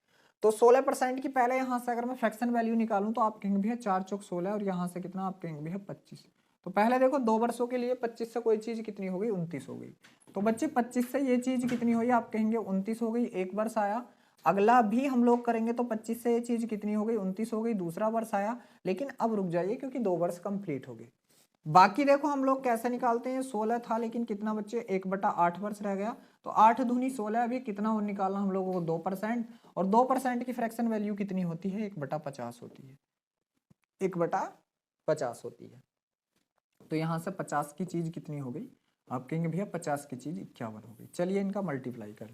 तो 16% की पहले यहां से अगर मैं फ्रैक्शन वैल्यू निकालूं तो आप कहेंगे भैया 4 चौक 16। और यहाँ से कितना? आप कहेंगे भैया 25। तो पहले देखो 2 वर्षों के लिए 25 से कोई चीज कितनी हो गई? 29 हो गई। तो बच्चे 25 से ये चीज कितनी हुई? आप कहेंगे 29 हो गई। 1 वर्ष आया। अगला भी हम लोग करेंगे तो 25 से ये चीज कितनी हो गई? 29 हो गई। दूसरा वर्ष आया। लेकिन अब रुक जाइए क्योंकि 2 वर्ष कंप्लीट हो गए। बाकी देखो हम लोग कैसे निकालते हैं? 16 था लेकिन कितना बच्चे? 1/8 वर्ष रह गया। तो 8 दूनी 16। अभी कितना और निकालना हम लोगों को? 2%। और 2% की फ्रैक्शन वैल्यू कितनी होती है? 1/50 होती है। 1/50 होती है। तो यहां से 50 की चीज कितनी हो गई? आप कहेंगे भैया 50 की चीज 51 हो गई। चलिए इनका मल्टीप्लाई कर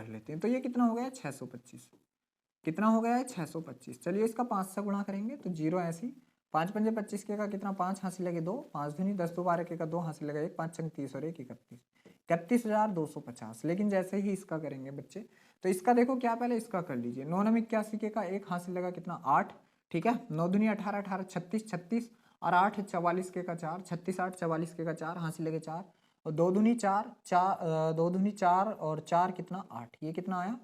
लेते हैं। तो ये कितना हो गया? 625। कितना हो गया है? 625। चलिए इसका 5 से गुणा करेंगे तो 0 ऐसी। 5 पंजे 25 के का कितना? 5 हासिल लगे 2। 5 दूनी 10, 2 12 के का 2 हासिल लगा 1। 5 छंग 30 और 1 31। 31,250। लेकिन जैसे ही इसका करेंगे बच्चे, तो इसका देखो क्या, पहले इसका कर लीजिए। 9 नमी 81 के का 1 हासिल लगा कितना 8, ठीक है। 9 दूनी 18, 18 36 36 और 8 44 के का 4, 36 8 44 के का 4 हासिल लगे 4 और 2 दूनी 4 4 2 दूनी 4 और 4 कितना 8, ये कितना आया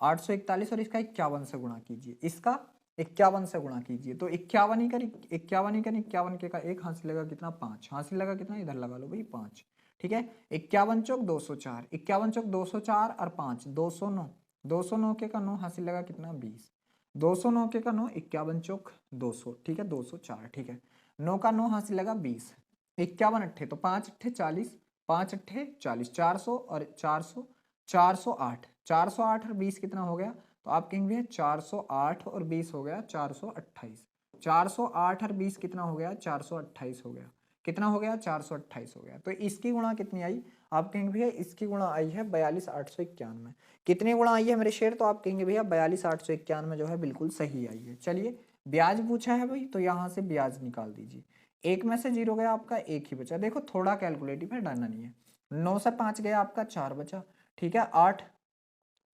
841 और इसका 51 से गुणा कीजिए, इसका 51 से गुणा कीजिए तो 51 ही कर 51 के का 1 हासिल लगा कितना 5, हासिल लगा कितना इधर लगा लो भाई 5, ठीक है। 51 चौक 204, 51 चौक 204 और 5 209, 209 के का 9 हासिल लगा कितना 20, 209 के का 9 51 चौक 200, ठीक है 204, ठीक है। 9 का 9 हासिल लगा 20, 51 अट्ठे तो 5 अट्ठे 40, 5 अट्ठे 40, 400 और 400 408, 408 और 20 कितना हो गया, तो आप कहेंगे 408 और 20 हो गया 428, 408 और 20 कितना हो गया 428 हो गया, कितना हो गया 428 हो गया। तो इसकी गुणा कितनी आई, आप कहेंगे भैया इसकी गुणा आई है 42,891। कितनी गुणा आई है मेरे शेर, तो आप कहेंगे भैया 42,891 जो है बिल्कुल सही आई है। चलिए ब्याज पूछा है भाई, तो यहाँ से ब्याज निकाल दीजिए। एक में से 0 गया आपका, एक ही बचा। देखो थोड़ा कैलकुलेटिव है, डरना नहीं है। 9 से 5 गया आपका 4 बचा, ठीक है।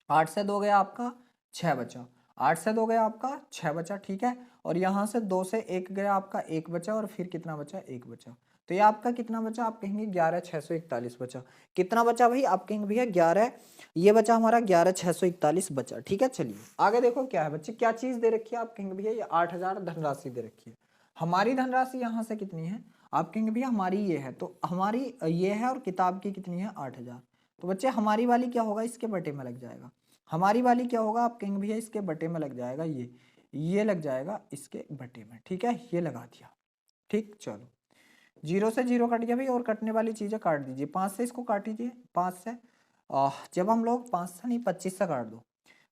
8 से 2 गया आपका 6 बचा, 8 से 2 गया आपका 6 बचा, ठीक है। और यहाँ से 2 से 1 गया आपका 1 बचा और फिर कितना बचा 1 बचा, तो ये आपका कितना बचा, आप कहेंगे 11,641 बचा। कितना बचा भाई, आप कहेंगे भैया 11, ये बचा हमारा 11,641 बचा, ठीक है। चलिए आगे देखो क्या है बच्चे, क्या चीज दे रखी है, आप कहेंगे भैया ये 8,000 धनराशि दे रखी है। हमारी धनराशि यहाँ से कितनी है, आप कहेंगे भैया हमारी ये है, तो हमारी ये है और किताब की कितनी है 8,000, तो बच्चे हमारी वाली क्या होगा, इसके बटे में लग जाएगा। हमारी वाली क्या होगा, आप कहेंगे भैया इसके बटे में लग जाएगा, ये लग जाएगा इसके बटे में, ठीक है। ये लगा दिया, ठीक। चलो 0 से 0 कट गया भाई, और कटने वाली चीजें काट दीजिए। 5 से इसको काट दीजिए, 5 से जब हम लोग 5 से नहीं 25 से काट दो,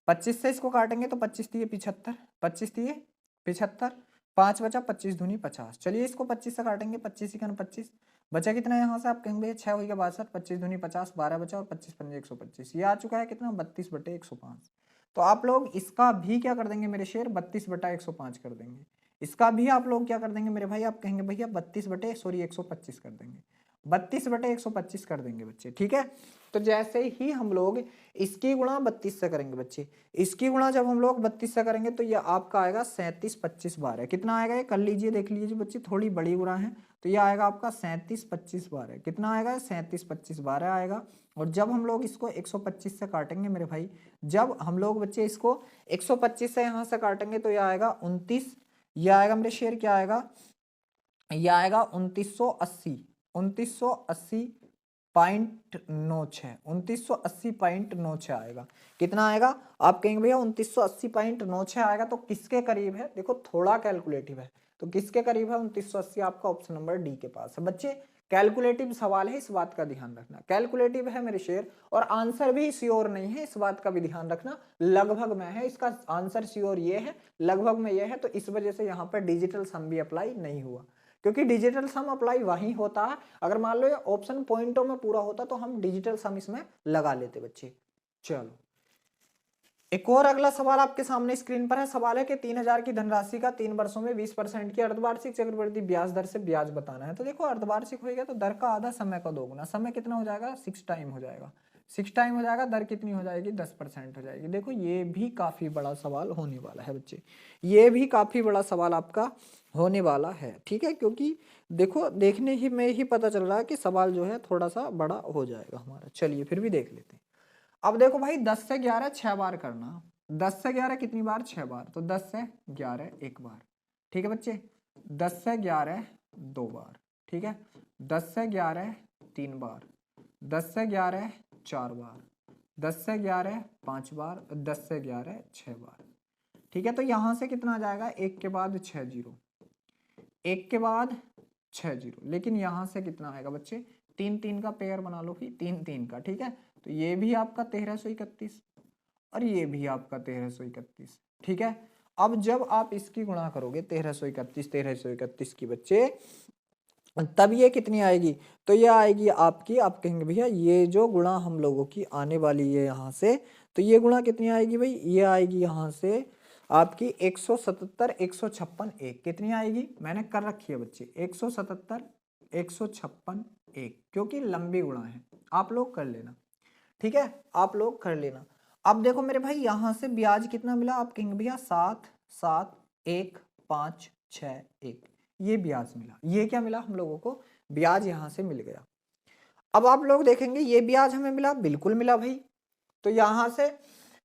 25 से इसको काटेंगे तो 25 दिए 75, 25 दिए 75, 5 बचा 25 दूनी 50। चलिए इसको 25 से काटेंगे, 25 इकन 25 बचा कितना यहाँ से, आप कहेंगे 6 हो गया 62, 25 दूनी 50, 12 बचा और 25 पंजे 125, ये आ चुका है कितना 32/105। तो आप लोग इसका भी क्या कर देंगे मेरे शेर, 32/105 कर देंगे। इसका भी आप लोग क्या कर देंगे मेरे भाई, आप कहेंगे भैया 125 कर देंगे, 32/125 कर देंगे बच्चे, ठीक है। तो जैसे ही हम लोग इसकी गुणा 32 से करेंगे बच्चे, इसकी गुणा जब हम लोग 32 से करेंगे तो ये आपका आएगा 37 25 12, कितना आएगा ये कर लीजिए, देख लीजिए बच्चे, थोड़ी बड़ी गुणा है, तो ये आएगा आपका 37 25 12, कितना आएगा 37 25 12 आएगा। और जब हम लोग इसको 125 से काटेंगे मेरे भाई, जब हम लोग बच्चे इसको 125 से यहाँ से काटेंगे तो ये आएगा 29, ये आएगा मेरे शेर क्या आएगा, ये आएगा 2980, 2980.96, 2980.96 आएगा। कितना आएगा, आप कहेंगे भैया 2980.96 आएगा, तो किसके करीब है, देखो थोड़ा कैलकुलेटिव है, तो किसके करीब है 2980, आपका ऑप्शन नंबर डी के पास है। बच्चे कैलकुलेटिव सवाल है, इस बात का ध्यान रखना, कैलकुलेटिव है मेरे शेर, और आंसर भी श्योर नहीं है, इस बात का भी ध्यान रखना, लगभग में है, इसका आंसर श्योर ये है, लगभग में ये है, तो इस वजह से यहाँ पर डिजिटल सम भी अप्लाई नहीं हुआ, क्योंकि डिजिटल सम अप्लाई वहीं होता है, अगर मान लो ये ऑप्शन पॉइंटों में पूरा होता तो हम डिजिटल सम इसमें लगा लेते बच्चे। चलो एक और अगला सवाल आपके सामने स्क्रीन पर है। सवाल है कि 3,000 की धनराशि का 3 वर्षों में 20% की अर्धवार्षिक चक्रवृद्धि ब्याज दर से ब्याज बताना है। तो देखो अर्धवार्षिक होगा तो दर का आधा, समय का दोगुना, समय कितना हो जाएगा 6 टाइम हो जाएगा, 6 टाइम हो जाएगा, दर कितनी हो जाएगी 10% हो जाएगी। देखो ये भी काफी बड़ा सवाल होने वाला है बच्चे, ये भी काफी बड़ा सवाल आपका होने वाला है, ठीक है, क्योंकि देखो देखने ही में ही पता चल रहा है कि सवाल जो है थोड़ा सा बड़ा हो जाएगा हमारा। चलिए फिर भी देख लेते हैं। अब देखो भाई 10 से 11 6 बार करना, 10 से 11 कितनी बार 6 बार, तो 10 से 11 1 बार, ठीक है बच्चे। 10 से 11 2 बार, ठीक है। 10 से 11 3 बार, 10 से 11 4 बार, 10 से 11 5 बार, 10 से 11 6 बार, ठीक है। तो यहां से कितना आ जाएगा, 1 के बाद 6 जीरो, 1 के बाद 6 जीरो, लेकिन यहां से कितना आएगा बच्चे, 3 3 का पेयर बना लो कि 3 3 का, ठीक है। तो ये भी आपका 1331 और ये भी आपका 1331, ठीक है। अब जब आप इसकी गुणा करोगे 1331 की बच्चे, तब ये कितनी आएगी, तो ये आएगी आपकी, आप कहेंगे भैया ये जो गुणा हम लोगों की आने वाली है यहाँ से, तो ये गुणा कितनी आएगी भाई, ये आएगी यहाँ से आपकी 177 156 1, कितनी आएगी, मैंने कर रखी है बच्चे 177 156 1, क्योंकि लंबी गुणा है। आप लोग कर लेना, ठीक है, आप लोग कर लेना। अब देखो मेरे भाई यहां से ब्याज कितना मिला, आप कहेंगे भैया 7 7 1 5 6 1, ये ब्याज मिला। ये क्या मिला हम लोगों को, ब्याज यहां से मिल गया। अब आप लोग देखेंगे ये ब्याज हमें मिला, बिल्कुल मिला भाई। तो यहां से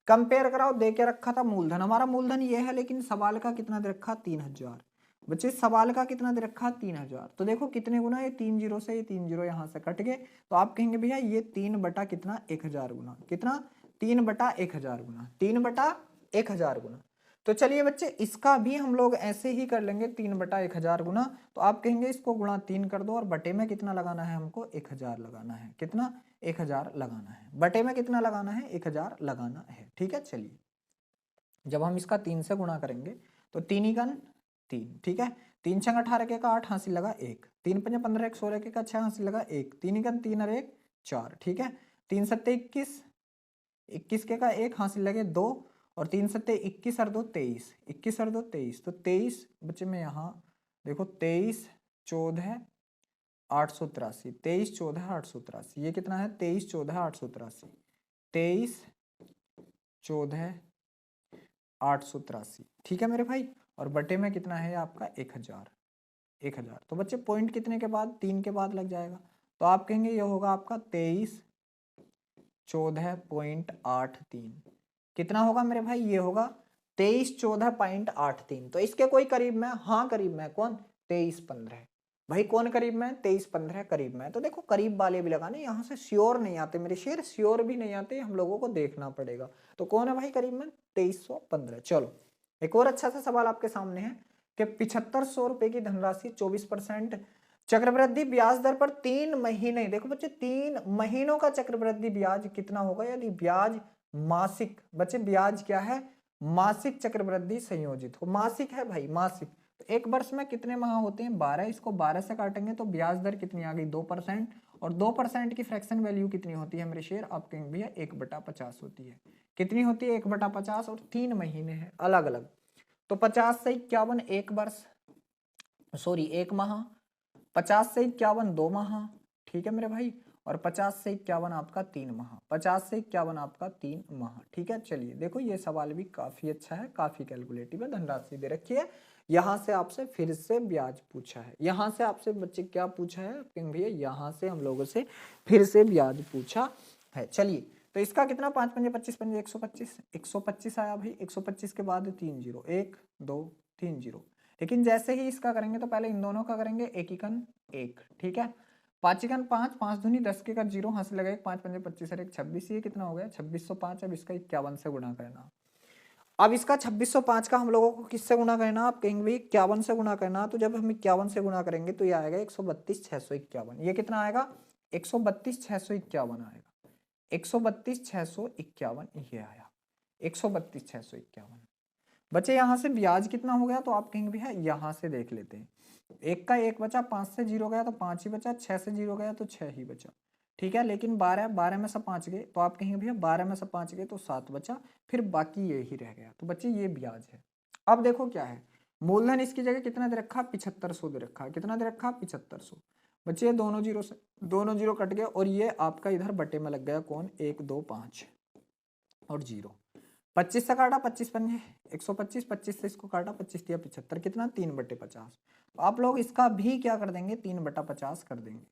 कंपेयर कराओ, दे के रखा था मूलधन, हमारा मूलधन ये है, लेकिन सवाल का कितना दे रखा, 3000। बच्चे सवाल का कितना दे रखा, 3000। तो देखो कितने गुना, ये 3 जीरो से, ये 3 जीरो यहां से कट गए, तो आप कहेंगे भैया ये 3 बटा कितना, 1000 गुना, कितना 3 बटा 1000 गुना, 3 बटा 1000 गुना। तो चलिए बच्चे इसका भी हम लोग ऐसे ही कर लेंगे, 3 बटा 1000 गुना। तो आप कहेंगे इसको गुणा 3 कर दो और बटे में कितना लगाना है हमको, 1000 लगाना है, कितना 1000 लगाना है, बटे में कितना लगाना है, 1000 लगाना है, ठीक है। चलिए जब हम इसका 3 से गुणा करेंगे तो 3 गन 3, ठीक है, 3 छंग 18 के का 8 हासिल लगा 1, 3 पंजे 15 1 16 के का 6 हासिल लगा 1, 3 गन 3 और 1 4, ठीक है, 3 सत्ते 21, 21 के का 1 हासिल लगे 2, और 3 सत्ते 21 और 2 23, 21 और 2 23, तो 23 बच्चे में यहाँ देखो 23 14 883, 23 14 883, ये कितना है 23 14 883, 23 14 883, ठीक है मेरे भाई। और बटे में कितना है आपका 1000, 1000। तो बच्चे पॉइंट कितने के बाद, 3 के बाद लग जाएगा। तो आप कहेंगे ये होगा आपका 23 14.83, कितना होगा मेरे भाई, ये होगा 23 14.83। तो इसके कोई करीब में, हाँ करीब में, कौन 23 15 भाई, कौन करीब में, 23 15 करीब में। तो देखो करीब वाले भी लगाने, यहाँ से श्योर नहीं आते मेरे शेर, श्योर भी नहीं आते, हम लोगों को देखना पड़ेगा। तो कौन है भाई करीब में, 2315। चलो एक और अच्छा सा सवाल आपके सामने है कि 7500 रुपए की धनराशि 24% चक्रवृद्धि ब्याज दर पर 3 महीने, देखो बच्चे 3 महीनों का चक्रवृद्धि ब्याज कितना होगा, यदि ब्याज मासिक, बच्चे ब्याज क्या है, मासिक चक्रवृद्धि संयोजित हो, मासिक है भाई, मासिक। तो एक वर्ष में कितने माह होते हैं, 12, इसको 12 से काटेंगे तो ब्याज दर कितनी आ गई, 2%, और 2% की फ्रैक्शन वैल्यू कितनी होती है मेरे शेर, आप कहेंगे भैया 1/50 होती है, कितनी होती है 1/50, और 3 महीने हैं अलग अलग। तो 50 से 51 एक वर्ष, सॉरी एक माह, 50 से 51 2 माह, ठीक है मेरे भाई, और 50 से 51 आपका 3 माह, 50 से 51 आपका 3 माह, ठीक है। चलिए देखो ये सवाल भी काफी अच्छा है, काफी कैलकुलेटिव है, धनराशि दे रखी है, यहाँ से आपसे फिर से ब्याज पूछा है, यहाँ से आपसे बच्चे क्या पूछा है भैया, यहाँ से हम लोगों से फिर से ब्याज पूछा है। चलिए तो इसका कितना, 5 पंजे 25 पंजे 125, 125 आया भाई, 125 के बाद 3 जीरो, 1 2 3 जीरो। लेकिन जैसे ही इसका करेंगे तो पहले इन दोनों का करेंगे, एक इकन 1, ठीक है, 5 इकन 5, 5 दूनी 10 के का 0 हासिल लगा 5 पंजे 25 और 1 26, ये कितना हो गया 2605। अब इसका 51 से गुणा करना, अब इसका 2605 का हम लोगों को किससे गुणा करना, आप कहेंगे भाई 51 से गुणा करना। तो जब हम 51 से गुणा करेंगे तो ये आएगा 132 651, ये कितना आएगा 132 651 आएगा, 132 651 ये आया, 132 651। बच्चे यहाँ से ब्याज कितना हो गया, तो आप कहेंगे भैया यहाँ से देख लेते हैं, 1 का 1 बचा, 5 से 0 गया तो 5 ही बचा, 6 से 0 गया तो 6 ही बचा, ठीक है। लेकिन 12 में से 5 गए, तो आप कहेंगे भैया 12 में से 5 गए तो 7 बचा, फिर बाकी ये ही रह गया। तो बच्चे ये ब्याज है। अब देखो क्या है, मूलधन इसकी जगह कितना दे रखा, 7500 दे रखा, कितना दे रखा 7500। बच्चे दोनों जीरो से दोनों जीरो कट गए, और ये आपका इधर बटे में लग गया कौन, 1 2 5 और 0, 25 से काटा 25 पंजे 125, 25 से इसको काटा 25 दिया 75, कितना 3/50। तो आप लोग इसका भी क्या कर देंगे, 3/50 कर देंगे,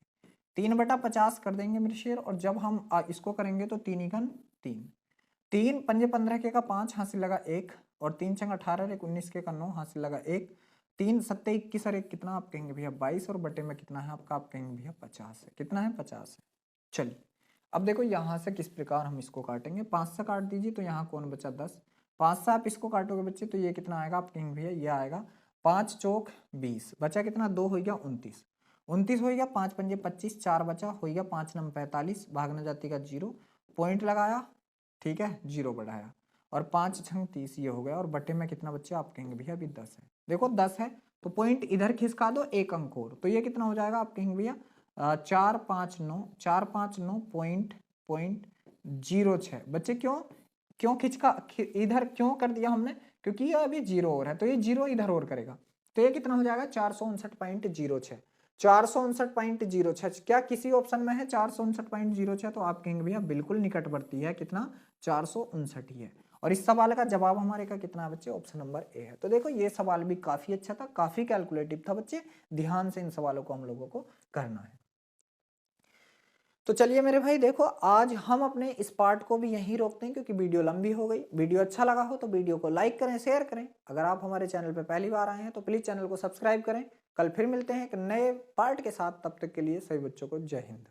3/50 कर देंगे मेरे शेर। और जब हम इसको करेंगे तो 3 इकन 3, 3 पंजे 15 के का 5 हासिल लगा 1, और 3 छंग 18 1 19 के का 9 हासिल लगा 1, 3 सत्ते 21 और 1 कितना, आप कहेंगे भैया 22, और बटे में कितना है आपका, आप कहेंगे भैया 50 है, कितना है 50 है। चलिए अब देखो यहाँ से किस प्रकार हम इसको काटेंगे, 5 से काट दीजिए तो यहाँ कौन बचा 10, 5 से आप इसको काटोगे बच्चे तो ये कितना आएगा, आप कहेंगे भैया ये आएगा 5 चौक 20, बचा कितना 2 हो गया 29, 29 हो गया, 5 पंजे 25, 4 बचा हो गया, 5 नम 45, भागना जाति का 0, पॉइंट लगाया, ठीक है 0 बढ़ाया, और 5 छंग 30 ये हो गया, और बटे में कितना बच्चे, आप कहेंगे भैया अभी 10 है। देखो 10 है तो पॉइंट इधर खिसका दो, एक अंक और, तो ये कितना हो जाएगा, आप कहेंगे भैया 459.06 बच्चे। क्यों क्यों खिंचका इधर क्यों कर दिया हमने, क्योंकि ये अभी 0 और है, तो ये 0 इधर और करेगा, तो ये कितना हो जाएगा 459.06। 459.06। क्या किसी ऑप्शन में है 459.06? तो आप कहेंगे भैया बिल्कुल निकटवर्ती है, कितना 459 ही है। और इस सवाल का जवाब हमारे का कितना है बच्चे? ऑप्शन नंबर ए है। तो देखो ये सवाल भी काफी अच्छा था, काफी कैलकुलेटिव था बच्चे, ध्यान से इन सवालों को हम लोगों को करना है। तो चलिए मेरे भाई देखो, आज हम अपने इस पार्ट को भी यहीं रोकते हैं क्योंकि वीडियो लंबी हो गई। वीडियो अच्छा लगा हो तो वीडियो को लाइक करें, शेयर करें। अगर आप हमारे चैनल पर पहली बार आए हैं तो प्लीज चैनल को सब्सक्राइब करें। कल फिर मिलते हैं एक नए पार्ट के साथ, तब तक के लिए सभी बच्चों को जय हिंद।